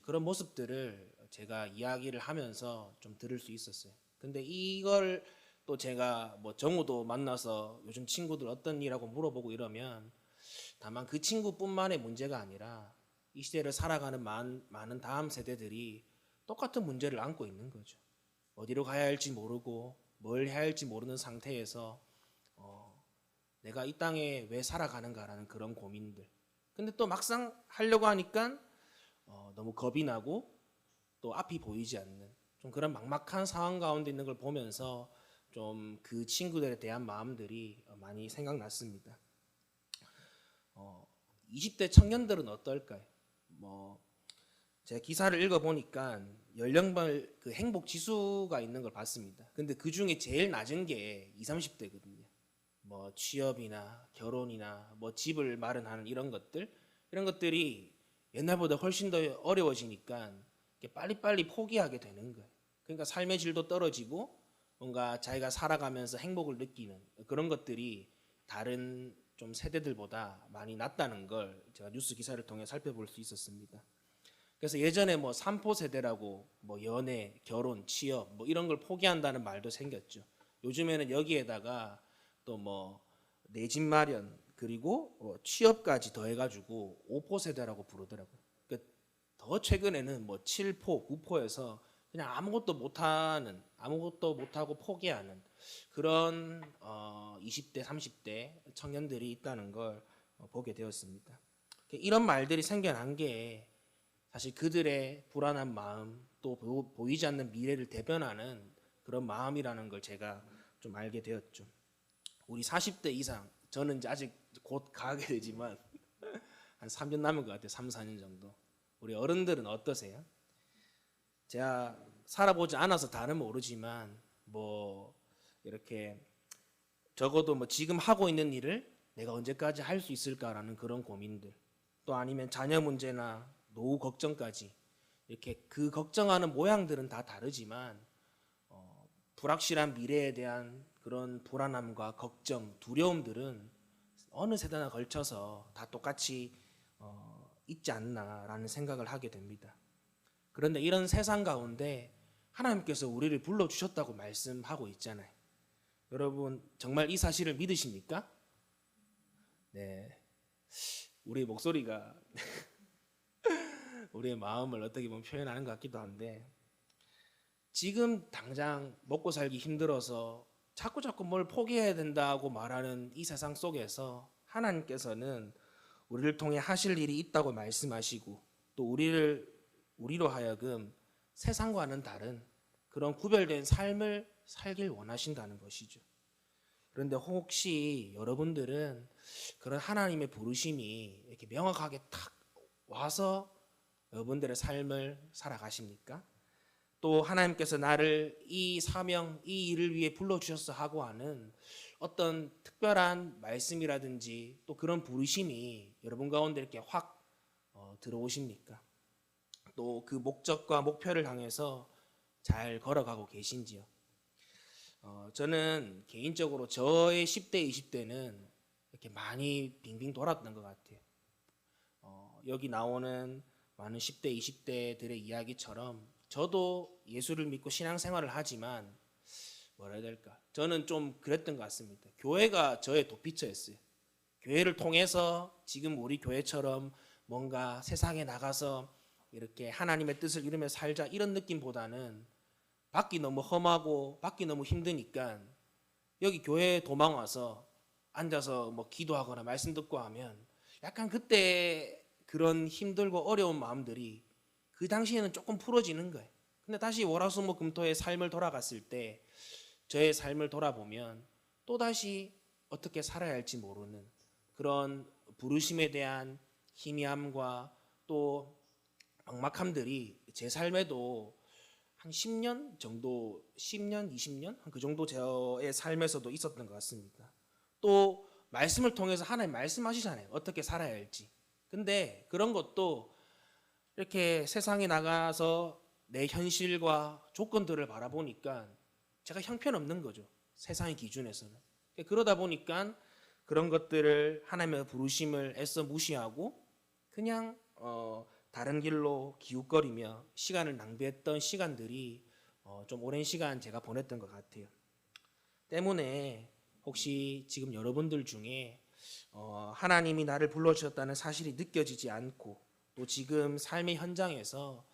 그런 모습들을 제가 이야기를 하면서 좀 들을 수 있었어요. 근데 이걸 또 제가 뭐 정우도 만나서 요즘 친구들 어떤 일하고 물어보고 이러면 다만 그 친구뿐만의 문제가 아니라 이 시대를 살아가는 많은 다음 세대들이 똑같은 문제를 안고 있는 거죠. 어디로 가야 할지 모르고 뭘 해야 할지 모르는 상태에서 내가 이 땅에 왜 살아가는가라는 그런 고민들. 근데 또 막상 하려고 하니까 너무 겁이 나고 또 앞이 보이지 않는 좀 그런 막막한 상황 가운데 있는 걸 보면서 좀 그 친구들에 대한 마음들이 많이 생각났습니다. 20대 청년들은 어떨까요? 뭐 제가 기사를 읽어보니까 연령별 그 행복 지수가 있는 걸 봤습니다. 근데 그 중에 제일 낮은 게 20, 30대거든요. 뭐 취업이나 결혼이나 뭐 집을 마련하는 이런 것들이 옛날보다 훨씬 더 어려워지니까 빨리빨리 포기하게 되는 거예요. 그러니까 삶의 질도 떨어지고 뭔가 자기가 살아가면서 행복을 느끼는 그런 것들이 다른 좀 세대들보다 많이 낮다는 걸 제가 뉴스 기사를 통해 살펴볼 수 있었습니다. 그래서 예전에 뭐 3포 세대라고 뭐 연애, 결혼, 취업 뭐 이런 걸 포기한다는 말도 생겼죠. 요즘에는 여기에다가 또 뭐 내 집 마련 그리고 취업까지 더해가지고 5포 세대라고 부르더라고요. 그러니까 더 최근에는 뭐 7포, 9포에서 그냥 아무것도 못하고 포기하는 그런 20대, 30대 청년들이 있다는 걸 보게 되었습니다. 이런 말들이 생겨난 게 사실 그들의 불안한 마음 또 보이지 않는 미래를 대변하는 그런 마음이라는 걸 제가 좀 알게 되었죠. 우리 40대 이상, 저는 이제 아직 곧 가게 되지만 한 3년 남은 것 같아요. 3, 4년 정도. 우리 어른들은 어떠세요? 제가 살아보지 않아서 다는 모르지만 뭐 이렇게 적어도 뭐 지금 하고 있는 일을 내가 언제까지 할 수 있을까라는 그런 고민들, 또 아니면 자녀 문제나 노후 걱정까지, 이렇게 그 걱정하는 모양들은 다 다르지만 불확실한 미래에 대한 그런 불안함과 걱정, 두려움들은 어느 세대나 걸쳐서 다 똑같이 있지 않나라는 생각을 하게 됩니다. 그런데 이런 세상 가운데 하나님께서 우리를 불러주셨다고 말씀하고 있잖아요. 여러분 정말 이 사실을 믿으십니까? 네, 우리 목소리가 우리의 마음을 어떻게 보면 표현하는 것 같기도 한데, 지금 당장 먹고 살기 힘들어서 자꾸 뭘 포기해야 된다고 말하는 이 세상 속에서 하나님께서는 우리를 통해 하실 일이 있다고 말씀하시고, 또 우리로 하여금 세상과는 다른 그런 구별된 삶을 살길 원하신다는 것이죠. 그런데 혹시 여러분들은 그런 하나님의 부르심이 이렇게 명확하게 탁 와서 여러분들의 삶을 살아가십니까? 또 하나님께서 나를 이 사명, 이 일을 위해 불러주셨어 하고 하는 어떤 특별한 말씀이라든지 또 그런 부르심이 여러분 가운데 이렇게 확 들어오십니까? 또 그 목적과 목표를 향해서 잘 걸어가고 계신지요? 저는 개인적으로 저의 10대, 20대는 이렇게 많이 빙빙 돌았던 것 같아요. 여기 나오는 많은 10대, 20대들의 이야기처럼 저도 예수를 믿고 신앙생활을 하지만 뭐라 해야 될까? 저는 좀 그랬던 것 같습니다. 교회가 저의 도피처였어요. 교회를 통해서 지금 우리 교회처럼 뭔가 세상에 나가서 이렇게 하나님의 뜻을 이루며 살자 이런 느낌보다는 밖이 너무 험하고 밖이 너무 힘드니까 여기 교회에 도망 와서 앉아서 뭐 기도하거나 말씀 듣고 하면 약간 그때 그런 힘들고 어려운 마음들이 그 당시에는 조금 풀어지는 거예요. 근데 다시 월화수목금토의 삶을 돌아갔을 때 저의 삶을 돌아보면 또다시 어떻게 살아야 할지 모르는 그런 부르심에 대한 희미함과 또 막막함들이 제 삶에도 한 10년 정도, 10년, 20년 그 정도 저의 삶에서도 있었던 것 같습니다. 또 말씀을 통해서 하나님 말씀하시잖아요. 어떻게 살아야 할지. 근데 그런 것도 이렇게 세상에 나가서 내 현실과 조건들을 바라보니까 제가 형편없는 거죠. 세상의 기준에서는. 그러다 보니까 그런 것들을 하나님의 부르심을 애써 무시하고 그냥 다른 길로 기웃거리며 시간을 낭비했던 시간들이 좀 오랜 시간 제가 보냈던 것 같아요. 때문에 혹시 지금 여러분들 중에 하나님이 나를 불러주셨다는 사실이 느껴지지 않고 또 지금 삶의 현장에서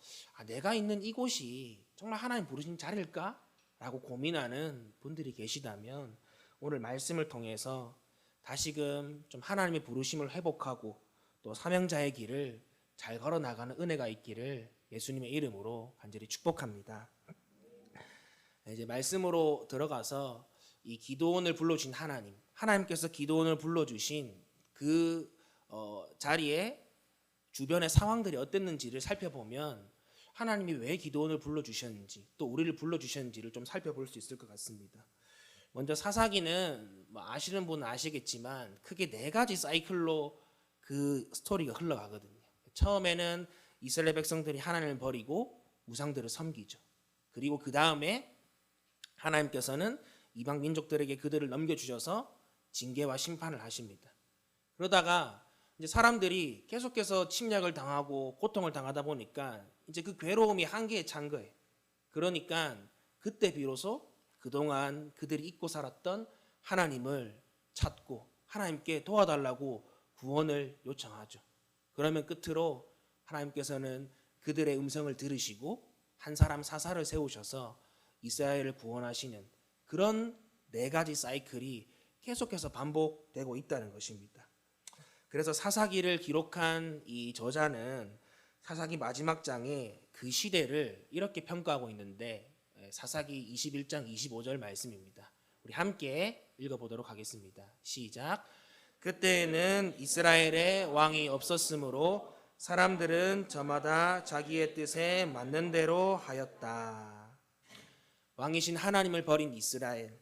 내가 있는 이곳이 정말 하나님 부르신 자리일까? 라고 고민하는 분들이 계시다면 오늘 말씀을 통해서 다시금 좀 하나님의 부르심을 회복하고 또 사명자의 길을 잘 걸어나가는 은혜가 있기를 예수님의 이름으로 간절히 축복합니다. 이제 말씀으로 들어가서 이 기드온을 불러주신 하나님께서 기드온을 불러주신 그 자리에 주변의 상황들이 어땠는지를 살펴보면 하나님이 왜 기드온을 불러주셨는지 또 우리를 불러주셨는지를 좀 살펴볼 수 있을 것 같습니다. 먼저 사사기는 뭐 아시는 분은 아시겠지만 크게 4가지 사이클로 그 스토리가 흘러가거든요. 처음에는 이스라엘 백성들이 하나님을 버리고 우상들을 섬기죠. 그리고 그 다음에 하나님께서는 이방 민족들에게 그들을 넘겨주셔서 징계와 심판을 하십니다. 그러다가 이제 사람들이 계속해서 침략을 당하고 고통을 당하다 보니까 이제 그 괴로움이 한계에 찬 거예요. 그러니까 그때 비로소 그동안 그들이 잊고 살았던 하나님을 찾고 하나님께 도와달라고 구원을 요청하죠. 그러면 끝으로 하나님께서는 그들의 음성을 들으시고 한 사람 사사를 세우셔서 이스라엘을 구원하시는 그런 4가지 사이클이 계속해서 반복되고 있다는 것입니다. 그래서 사사기를 기록한 이 저자는 사사기 마지막 장에 그 시대를 이렇게 평가하고 있는데 사사기 21장 25절 말씀입니다. 우리 함께 읽어보도록 하겠습니다. 시작. 그때에는 이스라엘에 왕이 없었으므로 사람들은 저마다 자기의 뜻에 맞는 대로 하였다. 왕이신 하나님을 버린 이스라엘,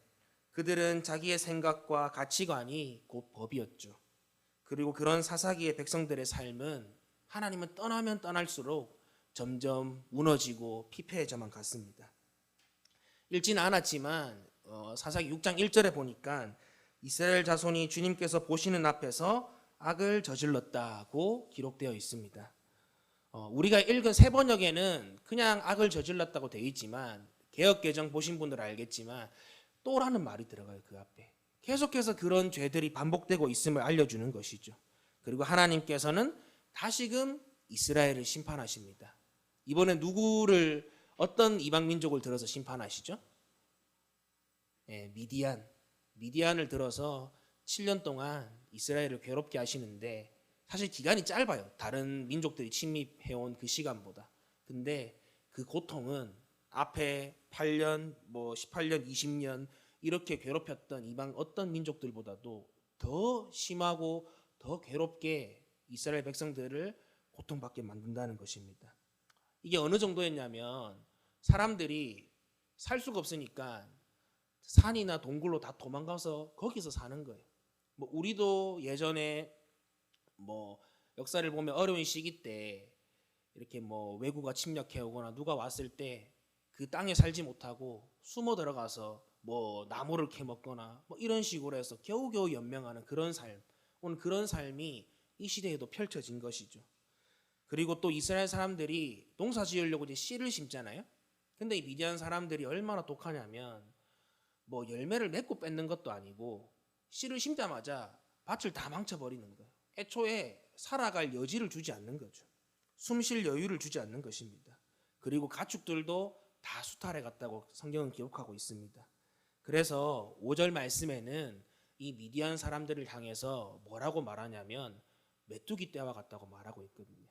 그들은 자기의 생각과 가치관이 곧 법이었죠. 그리고 그런 사사기의 백성들의 삶은 하나님은 떠나면 떠날수록 점점 무너지고 피폐해져만 갔습니다. 읽지는 않았지만 사사기 6장 1절에 보니까 이스라엘 자손이 주님께서 보시는 앞에서 악을 저질렀다고 기록되어 있습니다. 우리가 읽은 세 번역에는 그냥 악을 저질렀다고 되어 있지만 개역개정 보신 분들은 알겠지만 또라는 말이 들어가요. 그 앞에 계속해서 그런 죄들이 반복되고 있음을 알려주는 것이죠. 그리고 하나님께서는 다시금 이스라엘을 심판하십니다. 이번에 누구를 어떤 이방 민족을 들어서 심판하시죠? 미디안을 들어서 7년 동안 이스라엘을 괴롭게 하시는데 사실 기간이 짧아요. 다른 민족들이 침입해온 그 시간보다. 근데 그 고통은 앞에 8년, 18년, 20년 이렇게 괴롭혔던 이방 어떤 민족들보다도 더 심하고 더 괴롭게 이스라엘 백성들을 고통받게 만든다는 것입니다. 이게 어느 정도였냐면 사람들이 살 수가 없으니까 산이나 동굴로 다 도망가서 거기서 사는 거예요. 우리도 예전에 역사를 보면 어려운 시기 때 이렇게 외구가 침략해 오거나 누가 왔을 때 그 땅에 살지 못하고 숨어 들어가서 나무를 캐먹거나 이런 식으로 해서 겨우겨우 연명하는 그런 삶, 오늘 그런 삶이 이 시대에도 펼쳐진 것이죠. 그리고 또 이스라엘 사람들이 농사 지으려고 이제 씨를 심잖아요. 근데 이 미디안 사람들이 얼마나 독하냐면 열매를 맺고 뺏는 것도 아니고 씨를 심자마자 밭을 다 망쳐버리는 거예요. 애초에 살아갈 여지를 주지 않는 거죠. 숨 쉴 여유를 주지 않는 것입니다. 그리고 가축들도 다 수탈해 갔다고 성경은 기록하고 있습니다. 그래서 5절 말씀에는 이 미디안 사람들을 향해서 뭐라고 말하냐면 메뚜기 떼와 같다고 말하고 있거든요.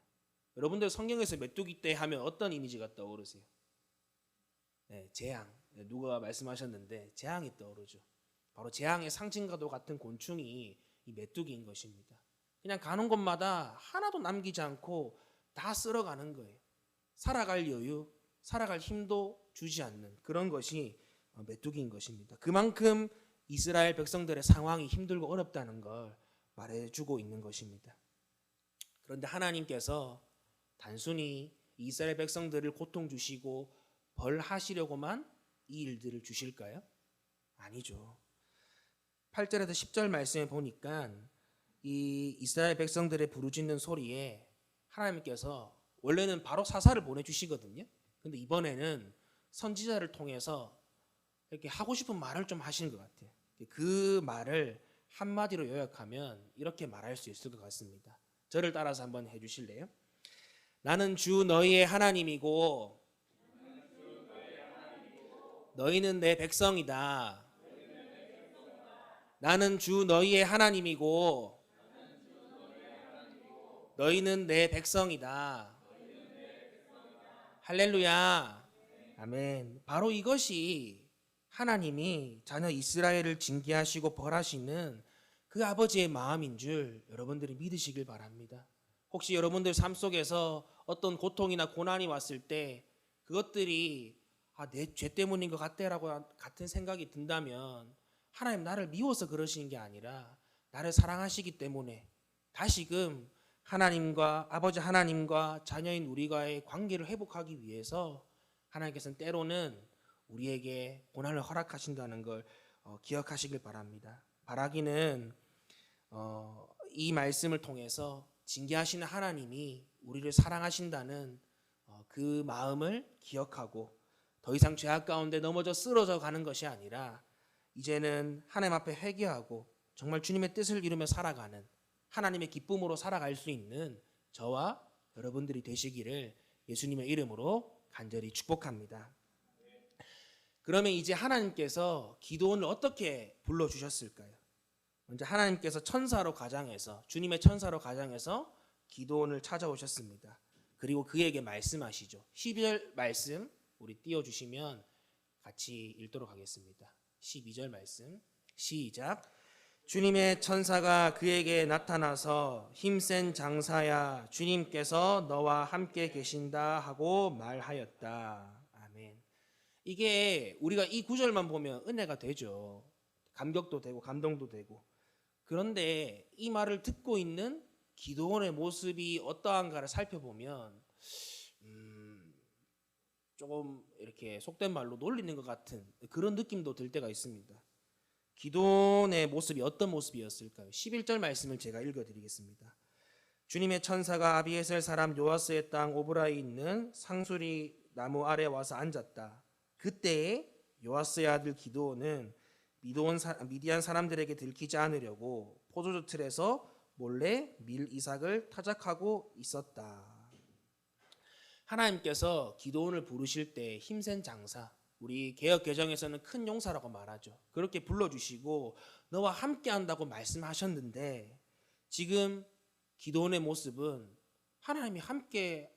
여러분들 성경에서 메뚜기 떼 하면 어떤 이미지가 떠오르세요? 재앙. 누가 말씀하셨는데 재앙이 떠오르죠. 바로 재앙의 상징과도 같은 곤충이 이 메뚜기인 것입니다. 그냥 가는 곳마다 하나도 남기지 않고 다 쓸어가는 거예요. 살아갈 여유, 살아갈 힘도 주지 않는 그런 것이 메뚜기인 것입니다. 그만큼 이스라엘 백성들의 상황이 힘들고 어렵다는 걸 말해주고 있는 것입니다. 그런데 하나님께서 단순히 이스라엘 백성들을 고통 주시고 벌하시려고만 이 일들을 주실까요? 아니죠. 8절에서 10절 말씀에 보니까 이 이스라엘 백성들의 부르짖는 소리에 하나님께서 원래는 바로 사사를 보내주시거든요. 근데 이번에는 선지자를 통해서 이렇게 하고 싶은 말을 좀 하시는 것 같아요. 그 말을 한마디로 요약하면 이렇게 말할 수 있을 것 같습니다. 저를 따라서 한번 해주실래요? 나는 주 너희의 하나님이고 너희는 내 백성이다. 나는 주 너희의 하나님이고 너희는 내 백성이다. 할렐루야. 아멘. 바로 이것이 하나님이 자녀 이스라엘을 징계하시고 벌하시는 그 아버지의 마음인 줄 여러분들이 믿으시길 바랍니다. 혹시 여러분들 삶 속에서 어떤 고통이나 고난이 왔을 때 그것들이 내 죄 때문인 것 같다라고 같은 생각이 든다면 하나님 나를 미워서 그러시는 게 아니라 나를 사랑하시기 때문에 다시금 하나님과 아버지 하나님과 자녀인 우리가의 관계를 회복하기 위해서 하나님께서는 때로는 우리에게 고난을 허락하신다는 걸 기억하시길 바랍니다. 바라기는 이 말씀을 통해서 징계하시는 하나님이 우리를 사랑하신다는 그 마음을 기억하고 더 이상 죄악 가운데 넘어져 쓰러져 가는 것이 아니라 이제는 하나님 앞에 회개하고 정말 주님의 뜻을 이루며 살아가는 하나님의 기쁨으로 살아갈 수 있는 저와 여러분들이 되시기를 예수님의 이름으로 간절히 축복합니다. 그러면 이제 하나님께서 기도원을 어떻게 불러주셨을까요? 먼저 하나님께서 천사로 가장해서 주님의 천사로 가장해서 기도원을 찾아오셨습니다. 그리고 그에게 말씀하시죠. 12절 말씀 우리 띄워주시면 같이 읽도록 하겠습니다. 12절 말씀 시작. 주님의 천사가 그에게 나타나서 힘센 장사야 주님께서 너와 함께 계신다 하고 말하였다. 아멘. 이게 우리가 이 구절만 보면 은혜가 되죠. 감격도 되고 감동도 되고. 그런데 이 말을 듣고 있는 기도원의 모습이 어떠한가를 살펴보면 조금 이렇게 속된 말로 놀리는 것 같은 그런 느낌도 들 때가 있습니다. 기도원의 모습이 어떤 모습이었을까요? 11절 말씀을 제가 읽어드리겠습니다. 주님의 천사가 아비에셀 사람 요아스의 땅 오브라에 있는 상수리 나무 아래 와서 앉았다. 그때에 요아스의 아들 기드온은 미디안 사람들에게 들키지 않으려고 포도주 틀에서 몰래 밀 이삭을 타작하고 있었다. 하나님께서 기드온을 부르실 때 힘센 장사, 우리 개역 개정에서는 큰 용사라고 말하죠. 그렇게 불러주시고 너와 함께 한다고 말씀하셨는데 지금 기드온의 모습은 하나님이 함께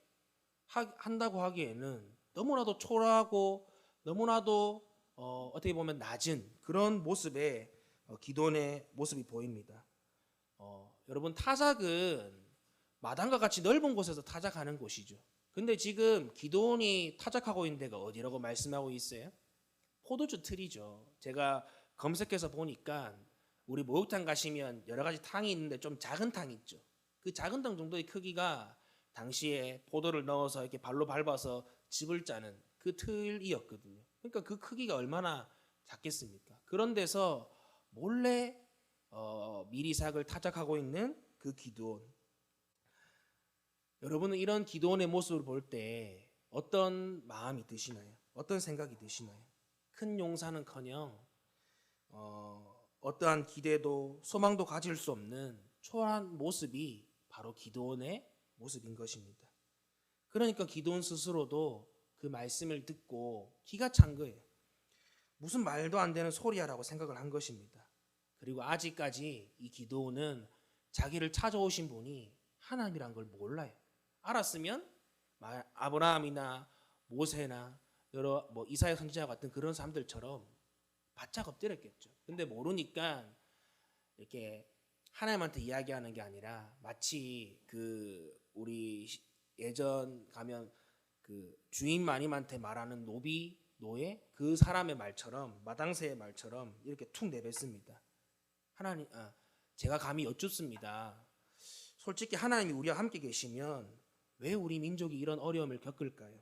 한다고 하기에는 너무나도 초라하고 너무나도 어떻게 보면 낮은 그런 모습의 기드온의 모습이 보입니다. 여러분, 타작은 마당과 같이 넓은 곳에서 타작하는 곳이죠. 근데 지금 기드온이 타작하고 있는 데가 어디라고 말씀하고 있어요? 포도주 틀이죠. 제가 검색해서 보니까 우리 목욕탕 가시면 여러 가지 탕이 있는데 좀 작은 탕 있죠. 그 작은 탕 정도의 크기가 당시에 포도를 넣어서 이렇게 발로 밟아서 즙을 짜는 그 틀이었거든요. 그러니까 그 크기가 얼마나 작겠습니까? 그런 데서 몰래 밀이삭을 타작하고 있는 그 기드온. 여러분은 이런 기드온의 모습을 볼 때 어떤 마음이 드시나요? 어떤 생각이 드시나요? 큰 용사는커녕 어떠한 기대도 소망도 가질 수 없는 초라한 모습이 바로 기드온의 모습인 것입니다. 그러니까 기드온 스스로도 그 말씀을 듣고 기가 찬 거예요. 무슨 말도 안 되는 소리야라고 생각을 한 것입니다. 그리고 아직까지 이 기드온은 자기를 찾아오신 분이 하나님이란 걸 몰라요. 알았으면 아브라함이나 모세나 여러 이사야 선지자 같은 그런 사람들처럼 바짝 엎드렸겠죠. 근데 모르니까 이렇게 하나님한테 이야기하는 게 아니라 마치 그 우리 예전 가면 그 주인 마님한테 말하는 노예 그 사람의 말처럼 마당새의 말처럼 이렇게 툭 내뱉습니다. 하나님, 제가 감히 여쭙습니다. 솔직히 하나님이 우리와 함께 계시면 왜 우리 민족이 이런 어려움을 겪을까요?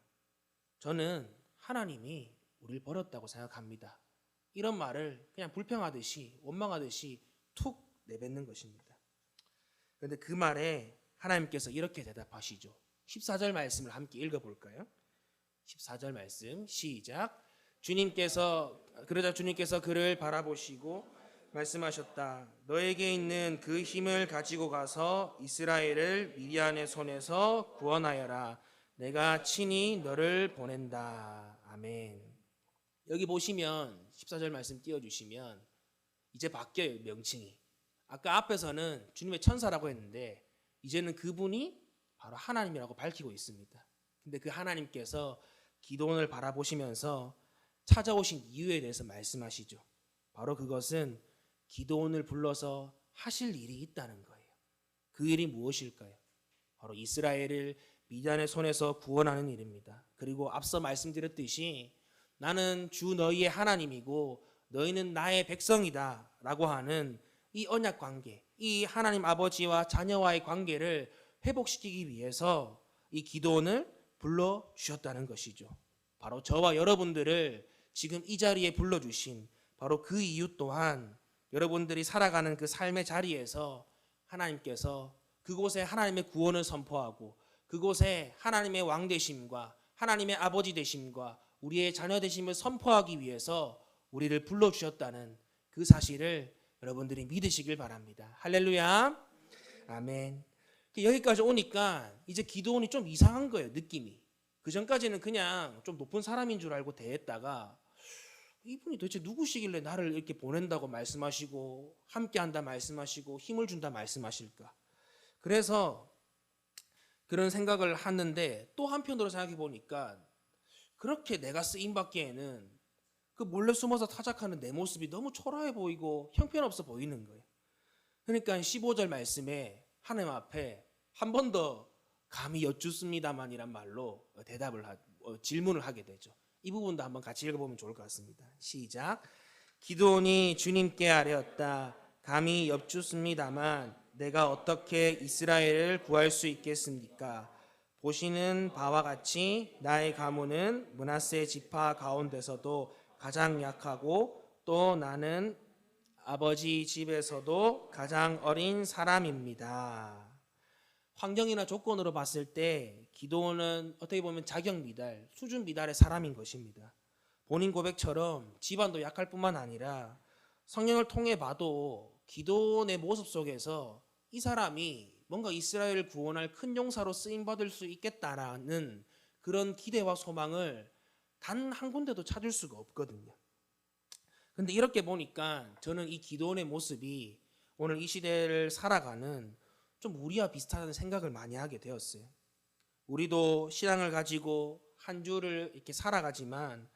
저는 하나님이 우리를 버렸다고 생각합니다. 이런 말을 그냥 불평하듯이 원망하듯이 툭 내뱉는 것입니다. 그런데 그 말에 하나님께서 이렇게 대답하시죠. 14절 말씀을 함께 읽어볼까요? 14절 말씀 시작. 그러자 주님께서 그를 바라보시고 말씀하셨다. 너에게 있는 그 힘을 가지고 가서 이스라엘을 미디안의 손에서 구원하여라. 내가 친히 너를 보낸다. 아멘. 여기 보시면 14절 말씀 띄워주시면 이제 바뀌어요, 명칭이. 아까 앞에서는 주님의 천사라고 했는데 이제는 그분이 바로 하나님이라고 밝히고 있습니다. 근데 그 하나님께서 기드온을 바라보시면서 찾아오신 이유에 대해서 말씀하시죠. 바로 그것은 기드온을 불러서 하실 일이 있다는 거예요. 그 일이 무엇일까요? 바로 이스라엘을 미디안의 손에서 구원하는 일입니다. 그리고 앞서 말씀드렸듯이 나는 주 너희의 하나님이고 너희는 나의 백성이다 라고 하는 이 언약 관계, 이 하나님 아버지와 자녀와의 관계를 회복시키기 위해서 이 기드온을 불러주셨다는 것이죠. 바로 저와 여러분들을 지금 이 자리에 불러주신 바로 그 이유 또한 여러분들이 살아가는 그 삶의 자리에서 하나님께서 그곳에 하나님의 구원을 선포하고 그곳에 하나님의 왕 되심과 하나님의 아버지 되심과 우리의 자녀 되심을 선포하기 위해서 우리를 불러주셨다는 그 사실을 여러분들이 믿으시길 바랍니다. 할렐루야. 아멘. 여기까지 오니까 이제 기드온이 좀 이상한 거예요, 느낌이. 그 전까지는 그냥 좀 높은 사람인 줄 알고 대했다가 이분이 도대체 누구시길래 나를 이렇게 보낸다고 말씀하시고 함께한다 말씀하시고 힘을 준다 말씀하실까. 그래서 그런 생각을 하는데 또 한편으로 생각해 보니까 그렇게 내가 쓰임받기에는 그 몰래 숨어서 타작하는 내 모습이 너무 초라해 보이고 형편없어 보이는 거예요. 그러니까 15절 말씀에 하나님 앞에 한 번 더 감히 여쭙습니다만이란 말로 질문을 하게 되죠. 이 부분도 한번 같이 읽어보면 좋을 것 같습니다. 시작. 기드온이 주님께 아뢰었다. 감히 엽죽습니다만 내가 어떻게 이스라엘을 구할 수 있겠습니까? 보시는 바와 같이 나의 가문은 므낫세 지파 가운데서도 가장 약하고 또 나는 아버지 집에서도 가장 어린 사람입니다. 환경이나 조건으로 봤을 때 기드온은 어떻게 보면 자격 미달, 수준 미달의 사람인 것입니다. 본인 고백처럼 집안도 약할 뿐만 아니라 성경을 통해 봐도 기드온의 모습 속에서 이 사람이 뭔가 이스라엘을 구원할 큰 용사로 쓰임받을 수 있겠다라는 그런 기대와 소망을 단 한 군데도 찾을 수가 없거든요. 근데 이렇게 보니까 저는 이 기드온의 모습이 오늘 이 시대를 살아가는 좀 우리와 비슷하다는 생각을 많이 하게 되었어요. 우리도 신앙을 가지고 한 주를 이렇게 살아가지만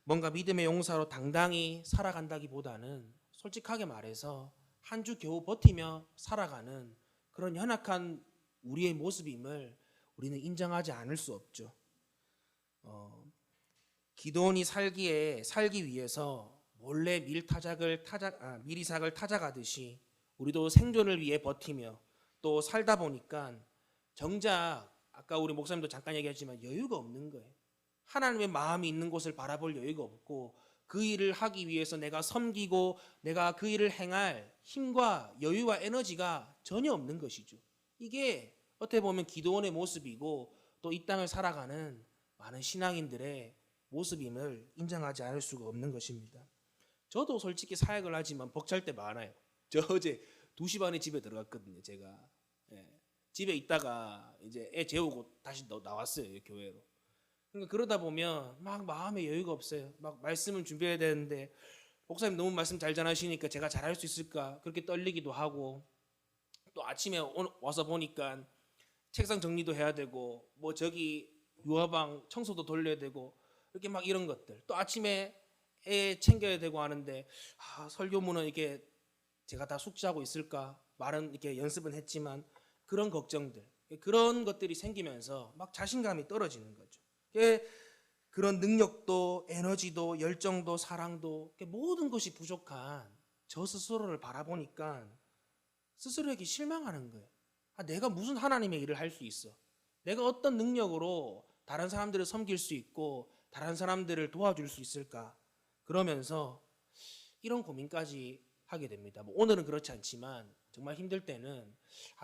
뭔가 믿음의 용사로 당당히 살아간다기보다는 솔직하게 말해서 한 주 겨우 버티며 살아가는 그런 연약한 우리의 모습임을 우리는 인정하지 않을 수 없죠. 기드온이 살기 위해서 몰래 밀이삭을 타작하듯이 우리도 생존을 위해 버티며 또 살다 보니까 정작 아까 우리 목사님도 잠깐 얘기했지만 여유가 없는 거예요. 하나님의 마음이 있는 곳을 바라볼 여유가 없고 그 일을 하기 위해서 내가 섬기고 내가 그 일을 행할 힘과 여유와 에너지가 전혀 없는 것이죠. 이게 어떻게 보면 기드온의 모습이고 또 이 땅을 살아가는 많은 신앙인들의 모습임을 인정하지 않을 수가 없는 것입니다. 저도 솔직히 사역을 하지만 벅찰 때 많아요. 저 어제 2시 반에 집에 들어갔거든요. 제가 집에 있다가 이제 애 재우고 다시 나왔어요. 교회로. 그러니까 그러다 보면 막 마음에 여유가 없어요. 막 말씀을 준비해야 되는데 목사님 너무 말씀 잘 전하시니까 제가 잘할 수 있을까 그렇게 떨리기도 하고 또 아침에 와서 보니까 책상 정리도 해야 되고 뭐 저기 유아방 청소도 돌려야 되고 이렇게 막 이런 것들 또 아침에 애 챙겨야 되고 하는데 설교문은 이렇게 제가 다 숙지하고 있을까 말은 이렇게 연습은 했지만 그런 걱정들 그런 것들이 생기면서 막 자신감이 떨어지는 거죠. 그런 능력도 에너지도 열정도 사랑도 모든 것이 부족한 저 스스로를 바라보니까 스스로에게 실망하는 거예요. 내가 무슨 하나님의 일을 할 수 있어? 내가 어떤 능력으로 다른 사람들을 섬길 수 있고 다른 사람들을 도와줄 수 있을까? 그러면서 이런 고민까지 하게 됩니다. 오늘은 그렇지 않지만 정말 힘들 때는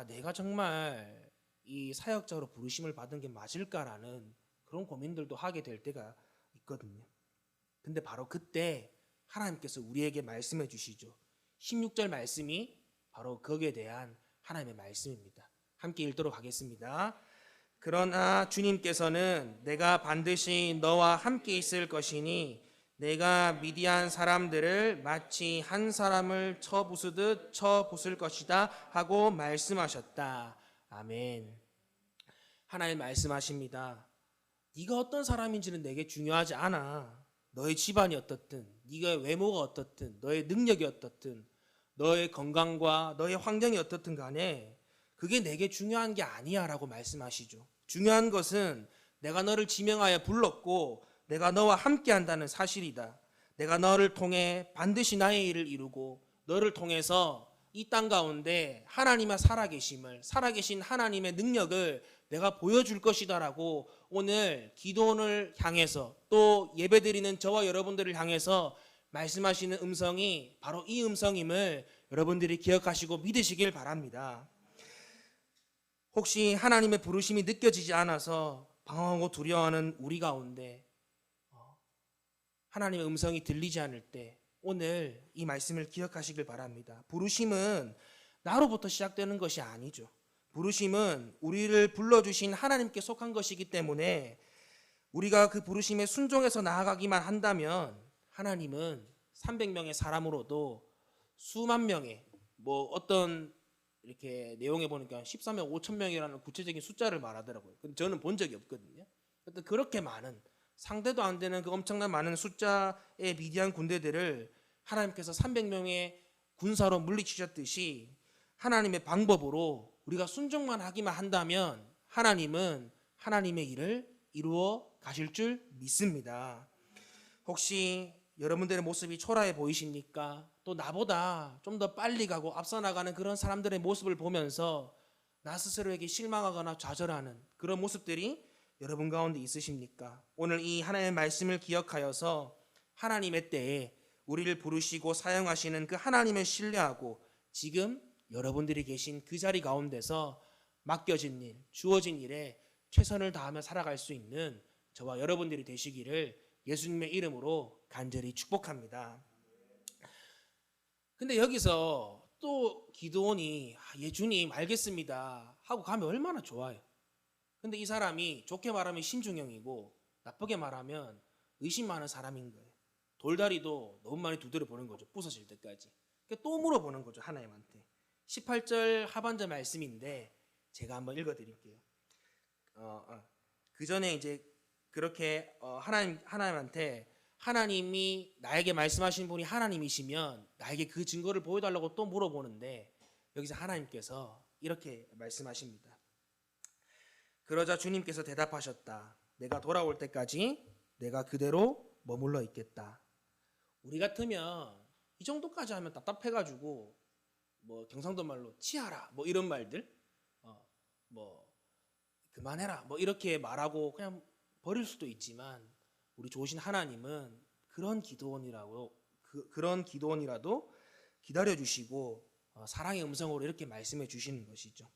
내가 정말 이 사역자로 부르심을 받은 게 맞을까라는 그런 고민들도 하게 될 때가 있거든요. 근데 바로 그때 하나님께서 우리에게 말씀해 주시죠. 16절 말씀이 바로 거기에 대한 하나님의 말씀입니다. 함께 읽도록 하겠습니다. 그러나 주님께서는 내가 반드시 너와 함께 있을 것이니 내가 미디안 사람들을 마치 한 사람을 쳐부수듯 쳐부술 것이다 하고 말씀하셨다. 아멘. 하나님 말씀하십니다. 네가 어떤 사람인지는 내게 중요하지 않아. 너의 집안이 어떻든, 네가 외모가 어떻든, 너의 능력이 어떻든, 너의 건강과 너의 환경이 어떻든 간에 그게 내게 중요한 게 아니야 라고 말씀하시죠. 중요한 것은 내가 너를 지명하여 불렀고 내가 너와 함께 한다는 사실이다. 내가 너를 통해 반드시 나의 일을 이루고 너를 통해서 이 땅 가운데 하나님의 살아계신 하나님의 능력을 내가 보여줄 것이다 라고 오늘 기도원을 향해서 또 예배드리는 저와 여러분들을 향해서 말씀하시는 음성이 바로 이 음성임을 여러분들이 기억하시고 믿으시길 바랍니다. 혹시 하나님의 부르심이 느껴지지 않아서 방황하고 두려워하는 우리 가운데 하나님의 음성이 들리지 않을 때 오늘 이 말씀을 기억하시길 바랍니다. 부르심은 나로부터 시작되는 것이 아니죠. 부르심은 우리를 불러주신 하나님께 속한 것이기 때문에 우리가 그 부르심에 순종해서 나아가기만 한다면 하나님은 300명의 사람으로도 수만 명의 어떤 이렇게 내용에 보니까 13명 5천 명이라는 구체적인 숫자를 말하더라고요. 근데 저는 본 적이 없거든요. 그렇게 많은 상대도 안 되는 그 엄청난 많은 숫자의 미디안 군대들을 하나님께서 300명의 군사로 물리치셨듯이 하나님의 방법으로 우리가 순종만 하기만 한다면 하나님은 하나님의 일을 이루어 가실 줄 믿습니다. 혹시 여러분들의 모습이 초라해 보이십니까? 또 나보다 좀 더 빨리 가고 앞서 나가는 그런 사람들의 모습을 보면서 나 스스로에게 실망하거나 좌절하는 그런 모습들이 여러분 가운데 있으십니까? 오늘 이 하나님의 말씀을 기억하여서 하나님의 때에 우리를 부르시고 사용하시는 그 하나님을 신뢰하고 지금 여러분들이 계신 그 자리 가운데서 맡겨진 일, 주어진 일에 최선을 다하며 살아갈 수 있는 저와 여러분들이 되시기를 예수님의 이름으로 간절히 축복합니다. 근데 여기서 또 기드온이 예 주님 알겠습니다 하고 가면 얼마나 좋아요. 근데 이 사람이 좋게 말하면 신중형이고 나쁘게 말하면 의심 많은 사람인 거예요. 돌다리도 너무 많이 두드려 보는 거죠. 부서질 때까지. 또 물어보는 거죠. 하나님한테. 18절 하반절 말씀인데 제가 한번 읽어드릴게요. 그 전에 이제 그렇게 하나님한테 하나님이 나에게 말씀하신 분이 하나님이시면 나에게 그 증거를 보여달라고 또 물어보는데 여기서 하나님께서 이렇게 말씀하십니다. 그러자 주님께서 대답하셨다. 내가 돌아올 때까지 내가 그대로 머물러 있겠다. 우리 같으면 이 정도까지 하면 답답해가지고 뭐 경상도 말로 치하라 뭐 이런 말들 뭐 그만해라 뭐 이렇게 말하고 그냥 버릴 수도 있지만 우리 좋으신 하나님은 그런 기도원이라도 기다려주시고 사랑의 음성으로 이렇게 말씀해 주시는 것이죠.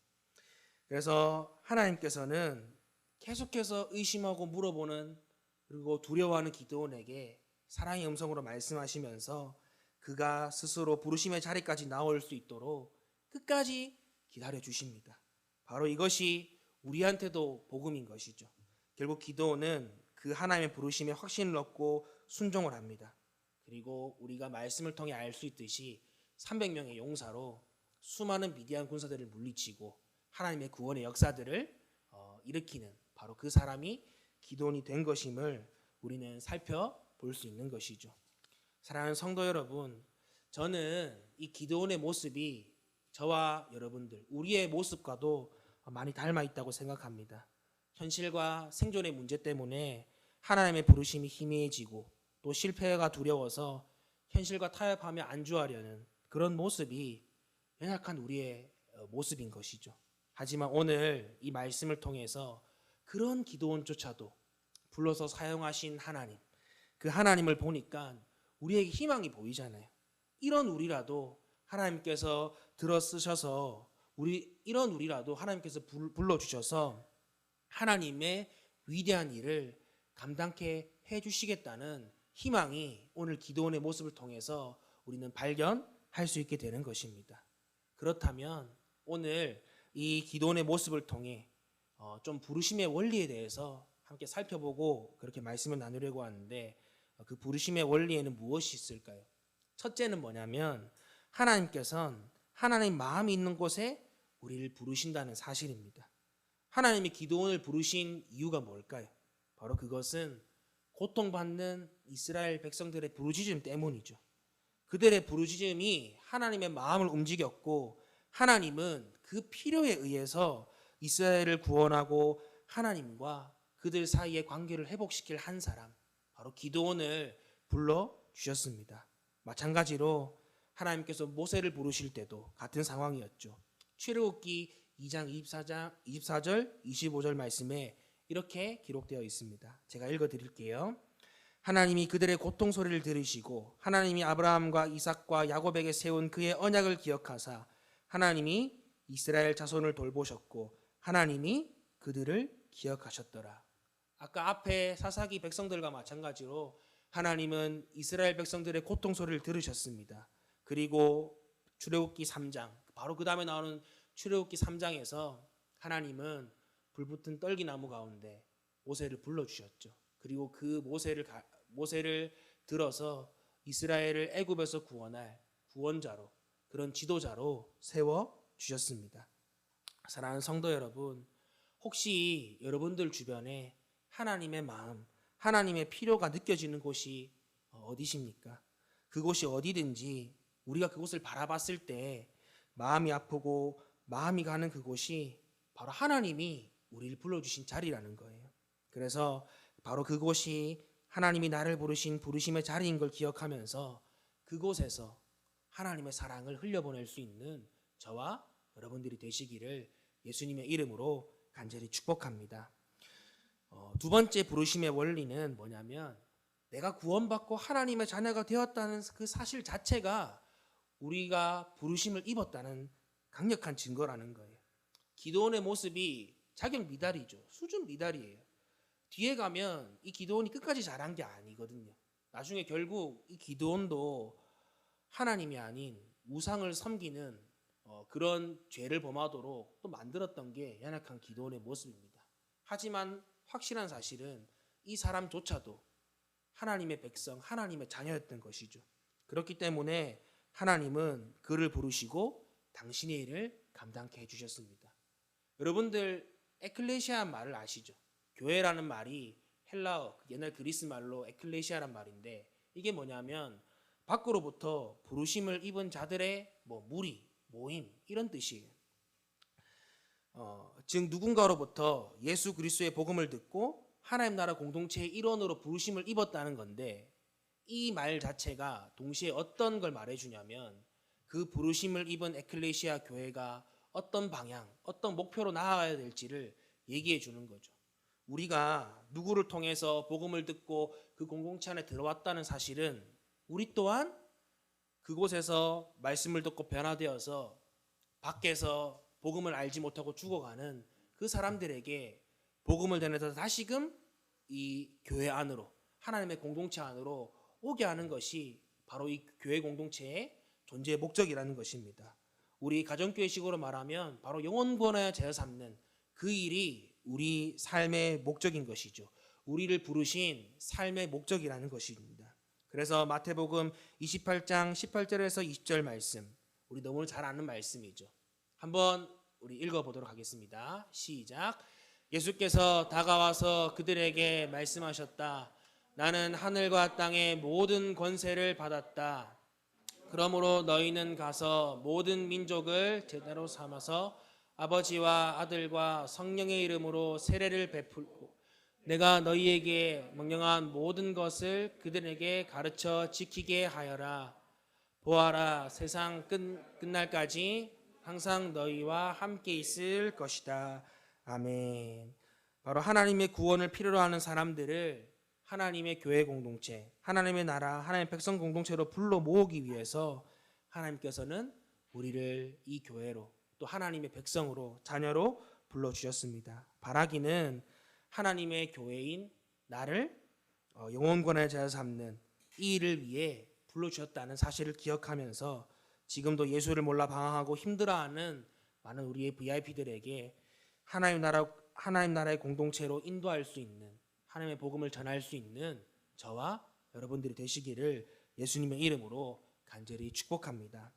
그래서 하나님께서는 계속해서 의심하고 물어보는 그리고 두려워하는 기드온에게 사랑의 음성으로 말씀하시면서 그가 스스로 부르심의 자리까지 나올 수 있도록 끝까지 기다려 주십니다. 바로 이것이 우리한테도 복음인 것이죠. 결국 기드온은 그 하나님의 부르심에 확신을 얻고 순종을 합니다. 그리고 우리가 말씀을 통해 알 수 있듯이 300명의 용사로 수많은 미디안 군사들을 물리치고 하나님의 구원의 역사들을 일으키는 바로 그 사람이 기드온이 된 것임을 우리는 살펴볼 수 있는 것이죠. 사랑하는 성도 여러분, 저는 이 기드온의 모습이 저와 여러분들 우리의 모습과도 많이 닮아 있다고 생각합니다. 현실과 생존의 문제 때문에 하나님의 부르심이 희미해지고 또 실패가 두려워서 현실과 타협하며 안주하려는 그런 모습이 연약한 우리의 모습인 것이죠. 하지만 오늘 이 말씀을 통해서 그런 기드온조차도 불러서 사용하신 하나님, 그 하나님을 보니까 우리에게 희망이 보이잖아요. 이런 우리라도 하나님께서 들어쓰셔서 이런 우리라도 하나님께서 불러주셔서 하나님의 위대한 일을 감당케 해주시겠다는 희망이 오늘 기드온의 모습을 통해서 우리는 발견할 수 있게 되는 것입니다. 그렇다면 오늘 이 기드온의 모습을 통해 좀 부르심의 원리에 대해서 함께 살펴보고 그렇게 말씀을 나누려고 하는데 그 부르심의 원리에는 무엇이 있을까요? 첫째는 뭐냐면 하나님께서는 하나님 마음이 있는 곳에 우리를 부르신다는 사실입니다. 하나님이 기드온을 부르신 이유가 뭘까요? 바로 그것은 고통받는 이스라엘 백성들의 부르짖음 때문이죠. 그들의 부르짖음이 하나님의 마음을 움직였고 하나님은 그 필요에 의해서 이스라엘을 구원하고 하나님과 그들 사이의 관계를 회복시킬 한 사람, 바로 기드온을 불러주셨습니다. 마찬가지로 하나님께서 모세를 부르실 때도 같은 상황이었죠. 출애굽기 2장 24절 25절 말씀에 이렇게 기록되어 있습니다. 제가 읽어드릴게요. 하나님이 그들의 고통 소리를 들으시고 하나님이 아브라함과 이삭과 야곱에게 세운 그의 언약을 기억하사 하나님이 이스라엘 자손을 돌보셨고 하나님이 그들을 기억하셨더라. 아까 앞에 사사기 백성들과 마찬가지로 하나님은 이스라엘 백성들의 고통 소리를 들으셨습니다. 그리고 출애굽기 3장 바로 그 다음에 나오는 출애굽기 3장에서 하나님은 불붙은 떨기나무 가운데 모세를 불러주셨죠. 그리고 그 모세를 들어서 이스라엘을 애굽에서 구원할 구원자로 그런 지도자로 세워주셨습니다. 사랑하는 성도 여러분, 혹시 여러분들 주변에 하나님의 마음, 하나님의 필요가 느껴지는 곳이 어디십니까? 그곳이 어디든지 우리가 그곳을 바라봤을 때 마음이 아프고 마음이 가는 그곳이 바로 하나님이 우리를 불러주신 자리라는 거예요. 그래서 바로 그곳이 하나님이 나를 부르신 부르심의 자리인 걸 기억하면서 그곳에서 하나님의 사랑을 흘려보낼 수 있는 저와 여러분들이 되시기를 예수님의 이름으로 간절히 축복합니다. 두 번째 부르심의 원리는 뭐냐면 내가 구원받고 하나님의 자녀가 되었다는 그 사실 자체가 우리가 부르심을 입었다는 강력한 증거라는 거예요. 기도원의 모습이 자격 미달이죠. 수준 미달이에요. 뒤에 가면 이 기도원이 끝까지 잘한 게 아니거든요. 나중에 결국 이 기도원도 하나님이 아닌 우상을 섬기는 그런 죄를 범하도록 또 만들었던 게 연약한 기도원의 모습입니다. 하지만 확실한 사실은 이 사람조차도 하나님의 백성, 하나님의 자녀였던 것이죠. 그렇기 때문에 하나님은 그를 부르시고 당신의 일을 감당케 해주셨습니다. 여러분들 에클레시아 말을 아시죠? 교회라는 말이 헬라어, 옛날 그리스 말로 에클레시아란 말인데 이게 뭐냐면 밖으로부터 부르심을 입은 자들의 무리, 모임 이런 뜻이에요. 즉 누군가로부터 예수 그리스도의 복음을 듣고 하나님 나라 공동체의 일원으로 부르심을 입었다는 건데 이 말 자체가 동시에 어떤 걸 말해주냐면 그 부르심을 입은 에클레시아 교회가 어떤 방향, 어떤 목표로 나아가야 될지를 얘기해 주는 거죠. 우리가 누구를 통해서 복음을 듣고 그 공동체 안에 들어왔다는 사실은 우리 또한 그곳에서 말씀을 듣고 변화되어서 밖에서 복음을 알지 못하고 죽어가는 그 사람들에게 복음을 전해서 다시금 이 교회 안으로 하나님의 공동체 안으로 오게 하는 것이 바로 이 교회 공동체의 존재의 목적이라는 것입니다. 우리 가정교회식으로 말하면 바로 영혼권을 제어 삼는 그 일이 우리 삶의 목적인 것이죠. 우리를 부르신 삶의 목적이라는 것입니다. 그래서 마태복음 28장 18절에서 20절 말씀, 우리 너무 잘 아는 말씀이죠. 한번 우리 읽어보도록 하겠습니다. 시작. 예수께서 다가와서 그들에게 말씀하셨다. 나는 하늘과 땅의 모든 권세를 받았다. 그러므로 너희는 가서 모든 민족을 제자로 삼아서 아버지와 아들과 성령의 이름으로 세례를 베풀고 내가 너희에게 명령한 모든 것을 그들에게 가르쳐 지키게 하여라. 보아라, 세상 끝날까지 항상 너희와 함께 있을 것이다. 아멘. 바로 하나님의 구원을 필요로 하는 사람들을 하나님의 교회 공동체, 하나님의 나라, 하나님의 백성 공동체로 불러 모으기 위해서 하나님께서는 우리를 이 교회로 또 하나님의 백성으로 자녀로 불러주셨습니다. 바라기는 하나님의 교회인 나를 영혼권의 제자 삼는 이 일을 위해 불러주셨다는 사실을 기억하면서 지금도 예수를 몰라 방황하고 힘들어하는 많은 우리의 VIP들에게 하나님 나라의 공동체로 인도할 수 있는 하나님의 복음을 전할 수 있는 저와 여러분들이 되시기를 예수님의 이름으로 간절히 축복합니다.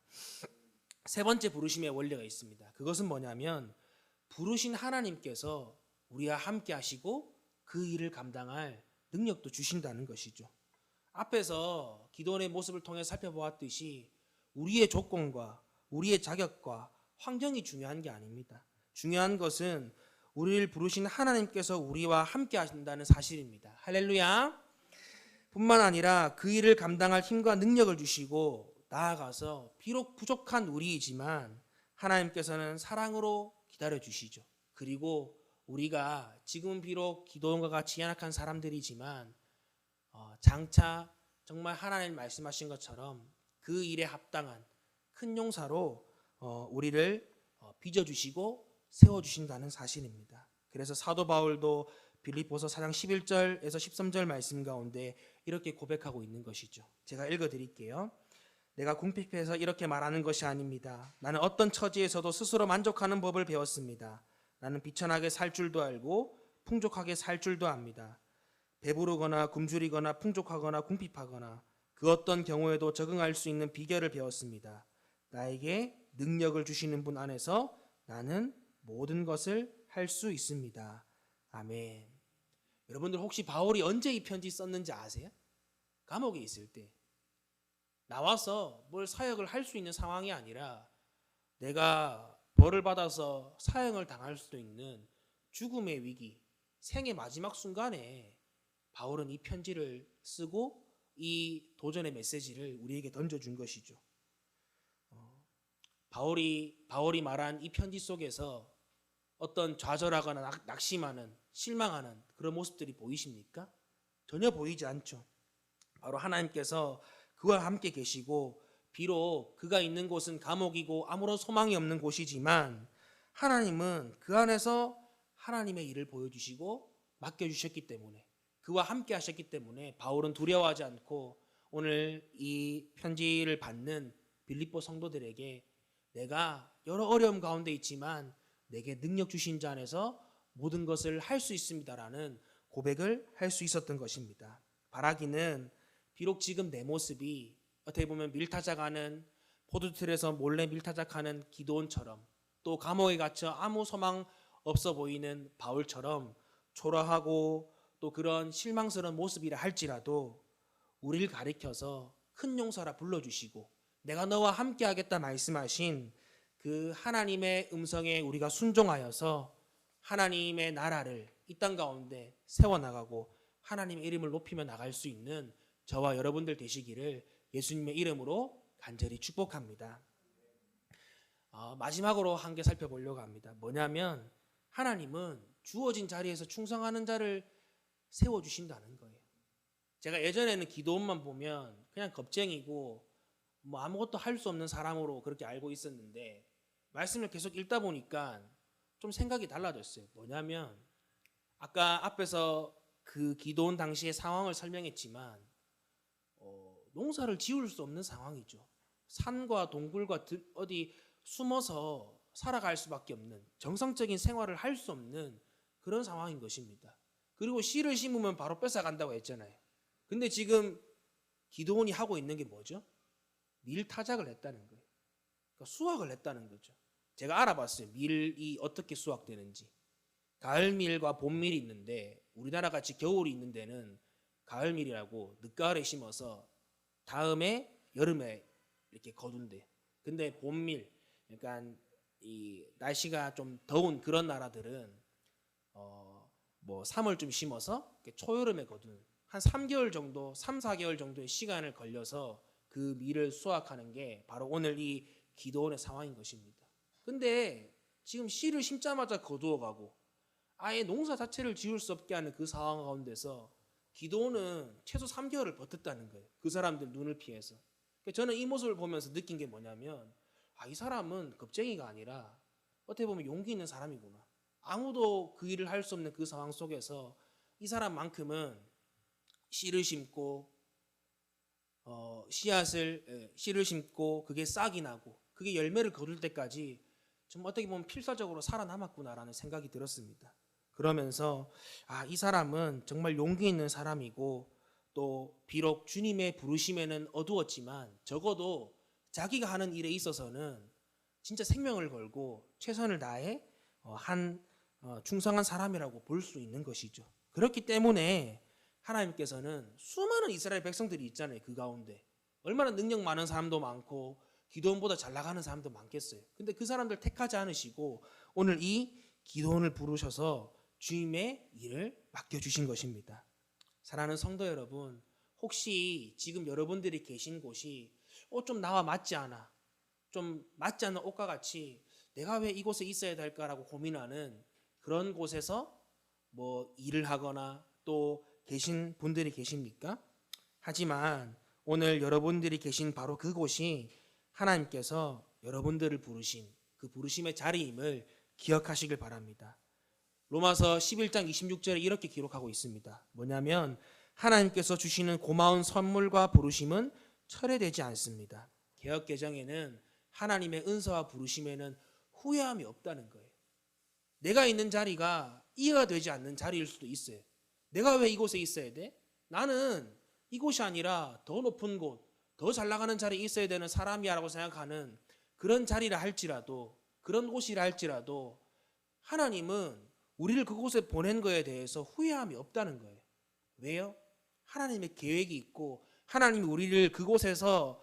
세 번째 부르심의 원리가 있습니다. 그것은 뭐냐면 부르신 하나님께서 우리와 함께 하시고 그 일을 감당할 능력도 주신다는 것이죠. 앞에서 기도원의 모습을 통해 살펴보았듯이 우리의 조건과 우리의 자격과 환경이 중요한 게 아닙니다. 중요한 것은 우리를 부르신 하나님께서 우리와 함께 하신다는 사실입니다. 할렐루야. 뿐만 아니라 그 일을 감당할 힘과 능력을 주시고 나아가서 비록 부족한 우리이지만 하나님께서는 사랑으로 기다려 주시죠. 그리고 우리가 지금 비록 기도원과 같이 연약한 사람들이지만 장차 정말 하나님 말씀하신 것처럼 그 일에 합당한 큰 용사로 우리를 빚어주시고 세워주신다는 사실입니다. 그래서 사도 바울도 빌립보서 4장 11절에서 13절 말씀 가운데 이렇게 고백하고 있는 것이죠. 제가 읽어드릴게요. 내가 궁핍해서 이렇게 말하는 것이 아닙니다. 나는 어떤 처지에서도 스스로 만족하는 법을 배웠습니다. 나는 비천하게 살 줄도 알고 풍족하게 살 줄도 압니다. 배부르거나 굶주리거나 풍족하거나 궁핍하거나 그 어떤 경우에도 적응할 수 있는 비결을 배웠습니다. 나에게 능력을 주시는 분 안에서 나는 모든 것을 할 수 있습니다. 아멘. 여러분들 혹시 바울이 언제 이 편지 썼는지 아세요? 감옥에 있을 때. 나와서 뭘 사역을 할 수 있는 상황이 아니라 내가 벌을 받아서 사형을 당할 수도 있는 죽음의 위기, 생의 마지막 순간에 바울은 이 편지를 쓰고 이 도전의 메시지를 우리에게 던져준 것이죠. 바울이 말한 이 편지 속에서 어떤 좌절하거나 낙심하는, 실망하는 그런 모습들이 보이십니까? 전혀 보이지 않죠. 바로 하나님께서 그와 함께 계시고, 비록 그가 있는 곳은 감옥이고 아무런 소망이 없는 곳이지만 하나님은 그 안에서 하나님의 일을 보여주시고 맡겨주셨기 때문에, 그와 함께 하셨기 때문에 바울은 두려워하지 않고 오늘 이 편지를 받는 빌립보 성도들에게 내가 여러 어려움 가운데 있지만 내게 능력 주신 자 안에서 모든 것을 할 수 있습니다라는 고백을 할 수 있었던 것입니다. 바라기는 비록 지금 내 모습이 어떻게 보면 밀타작하는, 포도틀에서 몰래 밀타작하는 기도원처럼, 또 감옥에 갇혀 아무 소망 없어 보이는 바울처럼 초라하고 또 그런 실망스러운 모습이라 할지라도 우리를 가리켜서 큰 용사라 불러주시고 내가 너와 함께 하겠다 말씀하신 그 하나님의 음성에 우리가 순종하여서 하나님의 나라를 이 땅 가운데 세워나가고 하나님의 이름을 높이며 나갈 수 있는 저와 여러분들 되시기를 예수님의 이름으로 간절히 축복합니다. 마지막으로 한 개 살펴보려고 합니다. 뭐냐면 하나님은 주어진 자리에서 충성하는 자를 세워주신다는 거예요. 제가 예전에는 기도원만 보면 그냥 겁쟁이고 뭐 아무것도 할 수 없는 사람으로 그렇게 알고 있었는데 말씀을 계속 읽다 보니까 좀 생각이 달라졌어요. 뭐냐면 아까 앞에서 그 기도원 당시의 상황을 설명했지만 농사를 지을 수 없는 상황이죠. 산과 동굴과 어디 숨어서 살아갈 수밖에 없는, 정상적인 생활을 할 수 없는 그런 상황인 것입니다. 그리고 씨를 심으면 바로 뺏어간다고 했잖아요. 근데 지금 기도원이 하고 있는 게 뭐죠? 밀타작을 했다는 거예요. 그러니까 수확을 했다는 거죠. 제가 알아봤어요. 밀이 어떻게 수확되는지. 가을밀과 봄밀이 있는데 우리나라 같이 겨울이 있는 데는 가을밀이라고 늦가을에 심어서 다음에 여름에 이렇게 거둔대. 근데 봄밀, 그러니까 이 날씨가 좀 더운 그런 나라들은 뭐 3월쯤 심어서 초여름에 거두는, 한 3개월 정도, 3, 4개월 정도의 시간을 걸려서 그 밀을 수확하는 게 바로 오늘 이 기도원의 상황인 것입니다. 근데 지금 씨를 심자마자 거두어가고 아예 농사 자체를 지을 수 없게 하는 그 상황 가운데서 기도원은 최소 3개월을 버텼다는 거예요. 그 사람들 눈을 피해서. 저는 이 모습을 보면서 느낀 게 뭐냐면 이 사람은 겁쟁이가 아니라 어떻게 보면 용기 있는 사람이구나. 아무도 그 일을 할 수 없는 그 상황 속에서 이 사람만큼은 씨를 심고 씨를 심고 그게 싹이 나고 그게 열매를 거둘 때까지 좀 어떻게 보면 필사적으로 살아남았구나라는 생각이 들었습니다. 그러면서 이 사람은 정말 용기 있는 사람이고 또 비록 주님의 부르심에는 어두웠지만 적어도 자기가 하는 일에 있어서는 진짜 생명을 걸고 최선을 다해 충성한 사람이라고 볼 수 있는 것이죠. 그렇기 때문에 하나님께서는 수많은 이스라엘 백성들이 있잖아요. 그 가운데 얼마나 능력 많은 사람도 많고 기도원보다 잘 나가는 사람도 많겠어요. 근데 그 사람들 택하지 않으시고 오늘 이 기도원을 부르셔서 주님의 일을 맡겨주신 것입니다. 사랑하는 성도 여러분, 혹시 지금 여러분들이 계신 곳이 좀 나와 맞지 않아, 좀 맞지 않는 옷과 같이 내가 왜 이곳에 있어야 될까라고 고민하는 그런 곳에서 뭐 일을 하거나 또 계신 분들이 계십니까? 하지만 오늘 여러분들이 계신 바로 그곳이 하나님께서 여러분들을 부르신 그 부르심의 자리임을 기억하시길 바랍니다. 로마서 11장 26절에 이렇게 기록하고 있습니다. 뭐냐면 하나님께서 주시는 고마운 선물과 부르심은 철회되지 않습니다. 개역개정에는 하나님의 은사와 부르심에는 후회함이 없다는 거예요. 내가 있는 자리가 이해가 되지 않는 자리일 수도 있어요. 내가 왜 이곳에 있어야 돼? 나는 이곳이 아니라 더 높은 곳, 더 잘 나가는 자리에 있어야 되는 사람이라고 생각하는 그런 자리라 할지라도, 그런 곳이라 할지라도 하나님은 우리를 그곳에 보낸 거에 대해서 후회함이 없다는 거예요. 왜요? 하나님의 계획이 있고 하나님이 우리를 그곳에서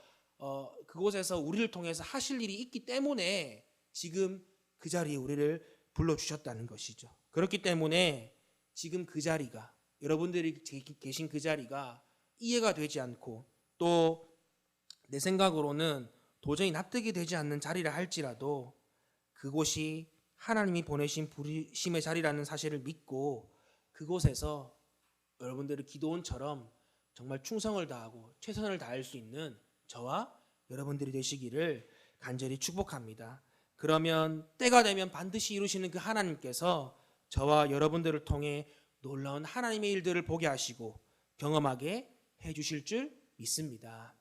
우리를 통해서 하실 일이 있기 때문에 지금 그 자리에 우리를 불러주셨다는 것이죠. 그렇기 때문에 지금 그 자리가 여러분들이 계신 그 자리가 이해가 되지 않고 또 내 생각으로는 도저히 납득이 되지 않는 자리라 할지라도 그곳이 하나님이 보내신 부르심의 자리라는 사실을 믿고 그곳에서 여러분들의 기도원처럼 정말 충성을 다하고 최선을 다할 수 있는 저와 여러분들이 되시기를 간절히 축복합니다. 그러면 때가 되면 반드시 이루시는 그 하나님께서 저와 여러분들을 통해 놀라운 하나님의 일들을 보게 하시고 경험하게 해주실 줄 믿습니다.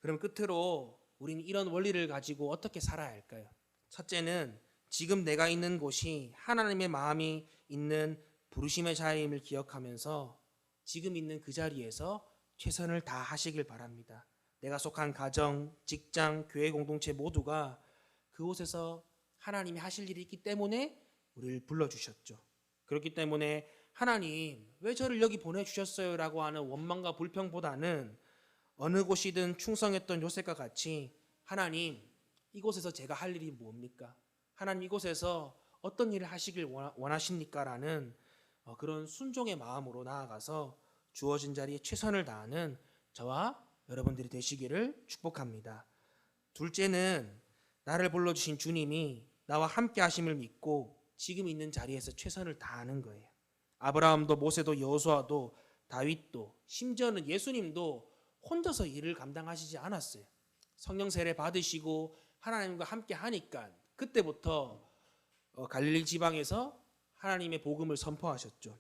그럼 끝으로 우리는 이런 원리를 가지고 어떻게 살아야 할까요? 첫째는 지금 내가 있는 곳이 하나님의 마음이 있는 부르심의 자리임을 기억하면서 지금 있는 그 자리에서 최선을 다하시길 바랍니다. 내가 속한 가정, 직장, 교회 공동체 모두가 그곳에서 하나님이 하실 일이 있기 때문에 우리를 불러주셨죠. 그렇기 때문에 하나님 왜 저를 여기 보내주셨어요? 라고 하는 원망과 불평보다는 어느 곳이든 충성했던 요셉과 같이 하나님 이곳에서 제가 할 일이 뭡니까? 하나님 이곳에서 어떤 일을 하시길 원하십니까? 라는 그런 순종의 마음으로 나아가서 주어진 자리에 최선을 다하는 저와 여러분들이 되시기를 축복합니다. 둘째는 나를 불러주신 주님이 나와 함께 하심을 믿고 지금 있는 자리에서 최선을 다하는 거예요. 아브라함도 모세도 여호수아도 다윗도 심지어는 예수님도 혼자서 일을 감당하시지 않았어요. 성령 세례 받으시고 하나님과 함께 하니까 그때부터 갈릴리 지방에서 하나님의 복음을 선포하셨죠.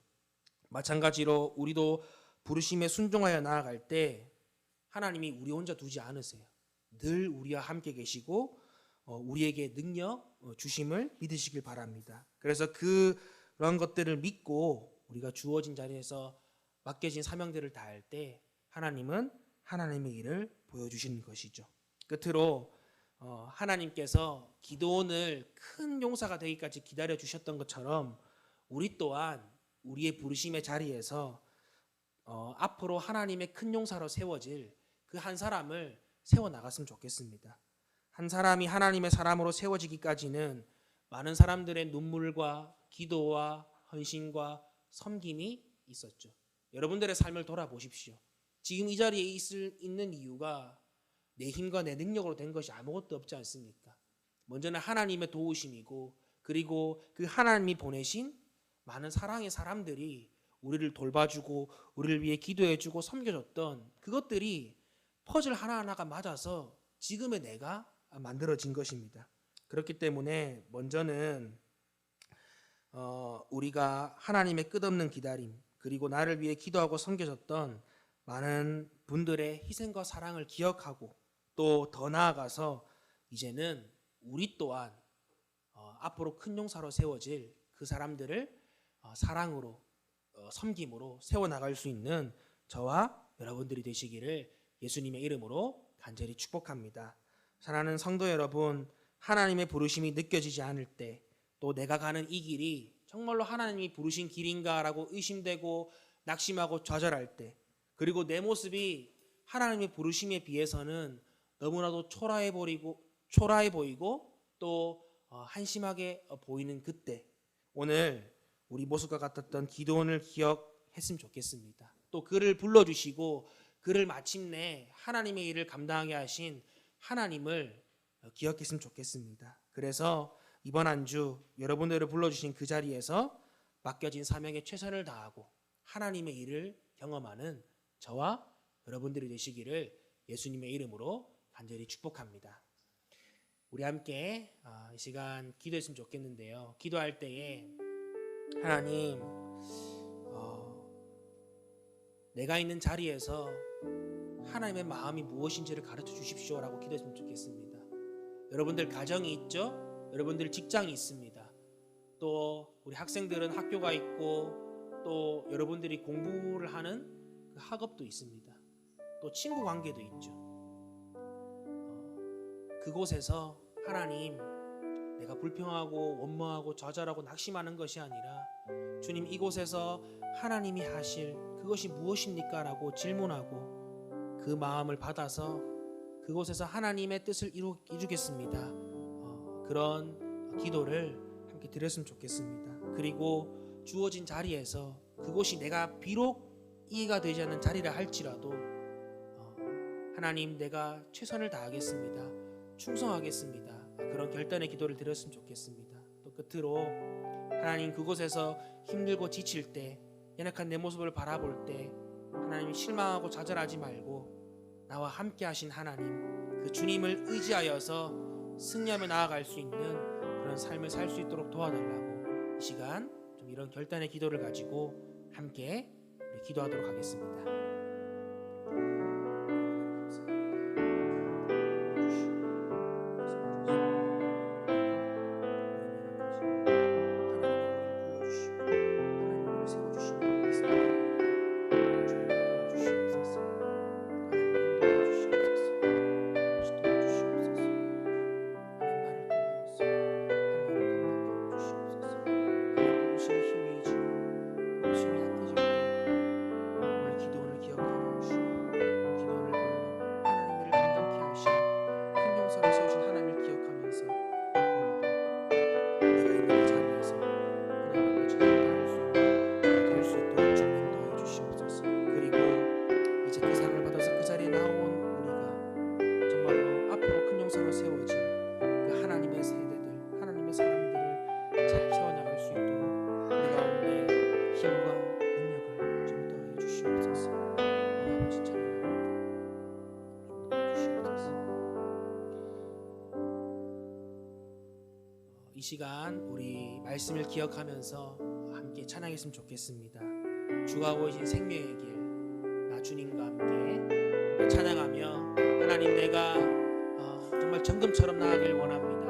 마찬가지로 우리도 부르심에 순종하여 나아갈 때 하나님이 우리 혼자 두지 않으세요. 늘 우리와 함께 계시고 우리에게 능력 주심을 믿으시길 바랍니다. 그래서 그런 것들을 믿고 우리가 주어진 자리에서 맡겨진 사명들을 다할 때 하나님은 하나님의 일을 보여주시는 것이죠. 끝으로 하나님께서 기도원을 큰 용사가 되기까지 기다려 주셨던 것처럼 우리 또한 우리의 부르심의 자리에서 앞으로 하나님의 큰 용사로 세워질 그 한 사람을 세워나갔으면 좋겠습니다. 한 사람이 하나님의 사람으로 세워지기까지는 많은 사람들의 눈물과 기도와 헌신과 섬김이 있었죠. 여러분들의 삶을 돌아보십시오. 지금 이 자리에 있는 이유가 내 힘과 내 능력으로 된 것이 아무것도 없지 않습니까? 먼저는 하나님의 도우심이고 그리고 그 하나님이 보내신 많은 사랑의 사람들이 우리를 돌봐주고 우리를 위해 기도해주고 섬겨줬던 그것들이 퍼즐 하나하나가 맞아서 지금의 내가 만들어진 것입니다. 그렇기 때문에 먼저는 우리가 하나님의 끝없는 기다림 그리고 나를 위해 기도하고 섬겨줬던 많은 분들의 희생과 사랑을 기억하고 또 더 나아가서 이제는 우리 또한 앞으로 큰 용사로 세워질 그 사람들을 사랑으로 섬김으로 세워나갈 수 있는 저와 여러분들이 되시기를 예수님의 이름으로 간절히 축복합니다. 사랑하는 성도 여러분, 하나님의 부르심이 느껴지지 않을 때 또 내가 가는 이 길이 정말로 하나님이 부르신 길인가라고 의심되고 낙심하고 좌절할 때 그리고 내 모습이 하나님의 부르심에 비해서는 너무나도 초라해 보이고 또 한심하게 보이는 그때 오늘 우리 모습과 같았던 기도원을 기억했으면 좋겠습니다. 또 그를 불러주시고 그를 마침내 하나님의 일을 감당하게 하신 하나님을 기억했으면 좋겠습니다. 그래서 이번 한 주 여러분들을 불러주신 그 자리에서 맡겨진 사명에 최선을 다하고 하나님의 일을 경험하는 저와 여러분들이 되시기를 예수님의 이름으로 간절히 축복합니다. 우리 함께 이 시간 기도했으면 좋겠는데요. 기도할 때에 하나님 내가 있는 자리에서 하나님의 마음이 무엇인지를 가르쳐 주십시오라고 기도했으면 좋겠습니다. 여러분들 가정이 있죠? 여러분들 직장이 있습니다. 또 우리 학생들은 학교가 있고 또 여러분들이 공부를 하는 그 학업도 있습니다. 또 친구 관계도 있죠. 그곳에서 하나님 내가 불평하고 원망하고 좌절하고 낙심하는 것이 아니라 주님 이곳에서 하나님이 하실 그것이 무엇입니까? 라고 질문하고 그 마음을 받아서 그곳에서 하나님의 뜻을 이루겠습니다. 그런 기도를 함께 드렸으면 좋겠습니다. 그리고 주어진 자리에서 그곳이 내가 비록 이해가 되지 않는 자리라 할지라도 하나님 내가 최선을 다하겠습니다. 충성하겠습니다. 그런 결단의 기도를 드렸으면 좋겠습니다. 또 끝으로 하나님 그곳에서 힘들고 지칠 때 연약한 내 모습을 바라볼 때 하나님 실망하고 좌절하지 말고 나와 함께 하신 하나님 그 주님을 의지하여서 승리하며 나아갈 수 있는 그런 삶을 살 수 있도록 도와달라고 이 시간 좀 이런 결단의 기도를 가지고 함께 우리 기도하도록 하겠습니다. 이 시간 우리 말씀을 기억하면서 함께 찬양했으면 좋겠습니다. 주가 보이신 생명의 길, 나 주님과 함께 찬양하며 하나님 내가 정말 정금처럼 나아가길 원합니다.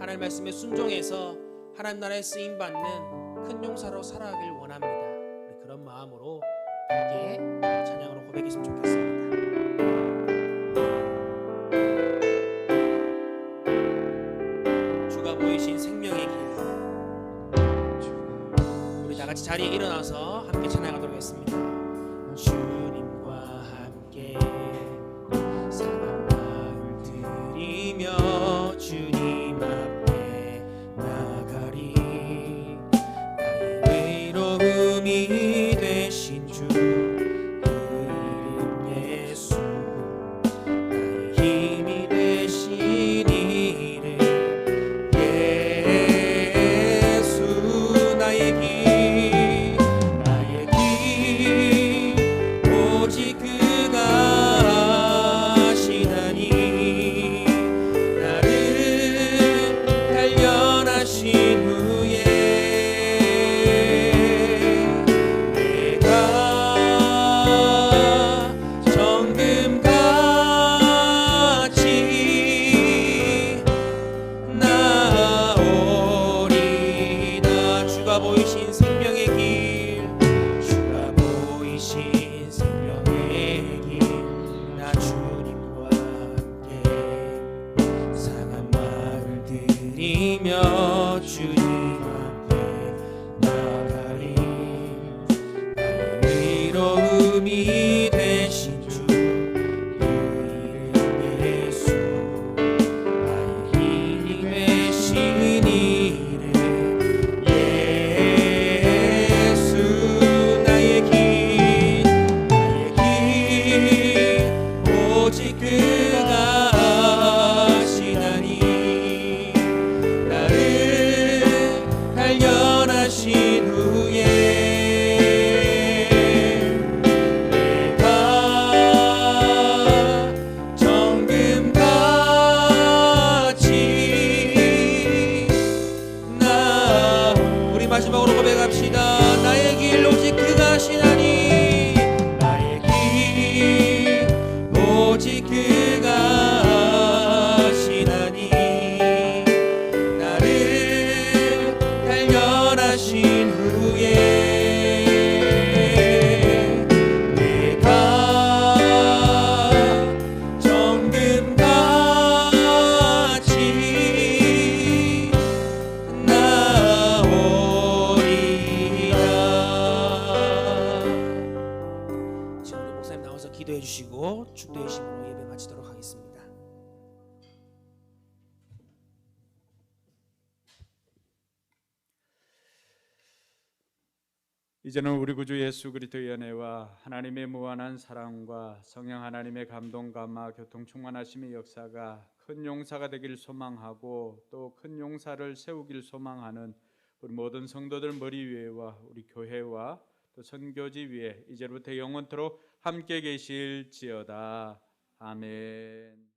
하나님 말씀에 순종해서 하나님 나라에 쓰임받는 큰 용사로 살아가길 원합니다. 우리 그런 마음으로 함께 찬양으로 고백했으면 좋겠습니다. 보이신 생명의 길, 우리 다 같이 자리에 일어나서 함께 찬양하도록 하겠습니다. 주님과 함께 사랑 마음을 드리며 주님 앞에 나가리. 나의 외로움이 되신 주 그 이름 예수, 나의 힘이 되신 이름 오직 그가 하시나니 나를 단련하신 후에 내가 정금같이 나오리다. 주가 보이신 생명의 길, 주가 보이신 생명의 길, 나 주님과 함께 상한 마음을 드리며 주님 앞에 나가리. 나의 위로움이 되신 주 그 이름 예수, 나의 힘이 되신 이름 예수. 나의 길 오직 그가 하시나니 나를 단련하신 후에 내가 정금같이 우리 마지막으로 고백합시다. 나의 길 오직 그가 하시나니 나의 길 오직 그가 하시나니 나를 단련하신 후에 내가 정금같이 나오리라. 지금 우리 목사님 나와서 기도해 주시고 축도의 심으로 예배 마치도록 하겠습니다. 이 이제는 우리 구주 예수 그리스도의 은혜와 하나님의 무한한 사랑과 성령 하나님의 감동 감화 교통 충만하심의 역사가 큰 용사가 되길 소망하고 또 큰 용사를 세우길 소망하는 우리 모든 성도들 머리 위에와 우리 교회와 또 선교지 위에 이제부터 영원토록 함께 계실지어다. 아멘.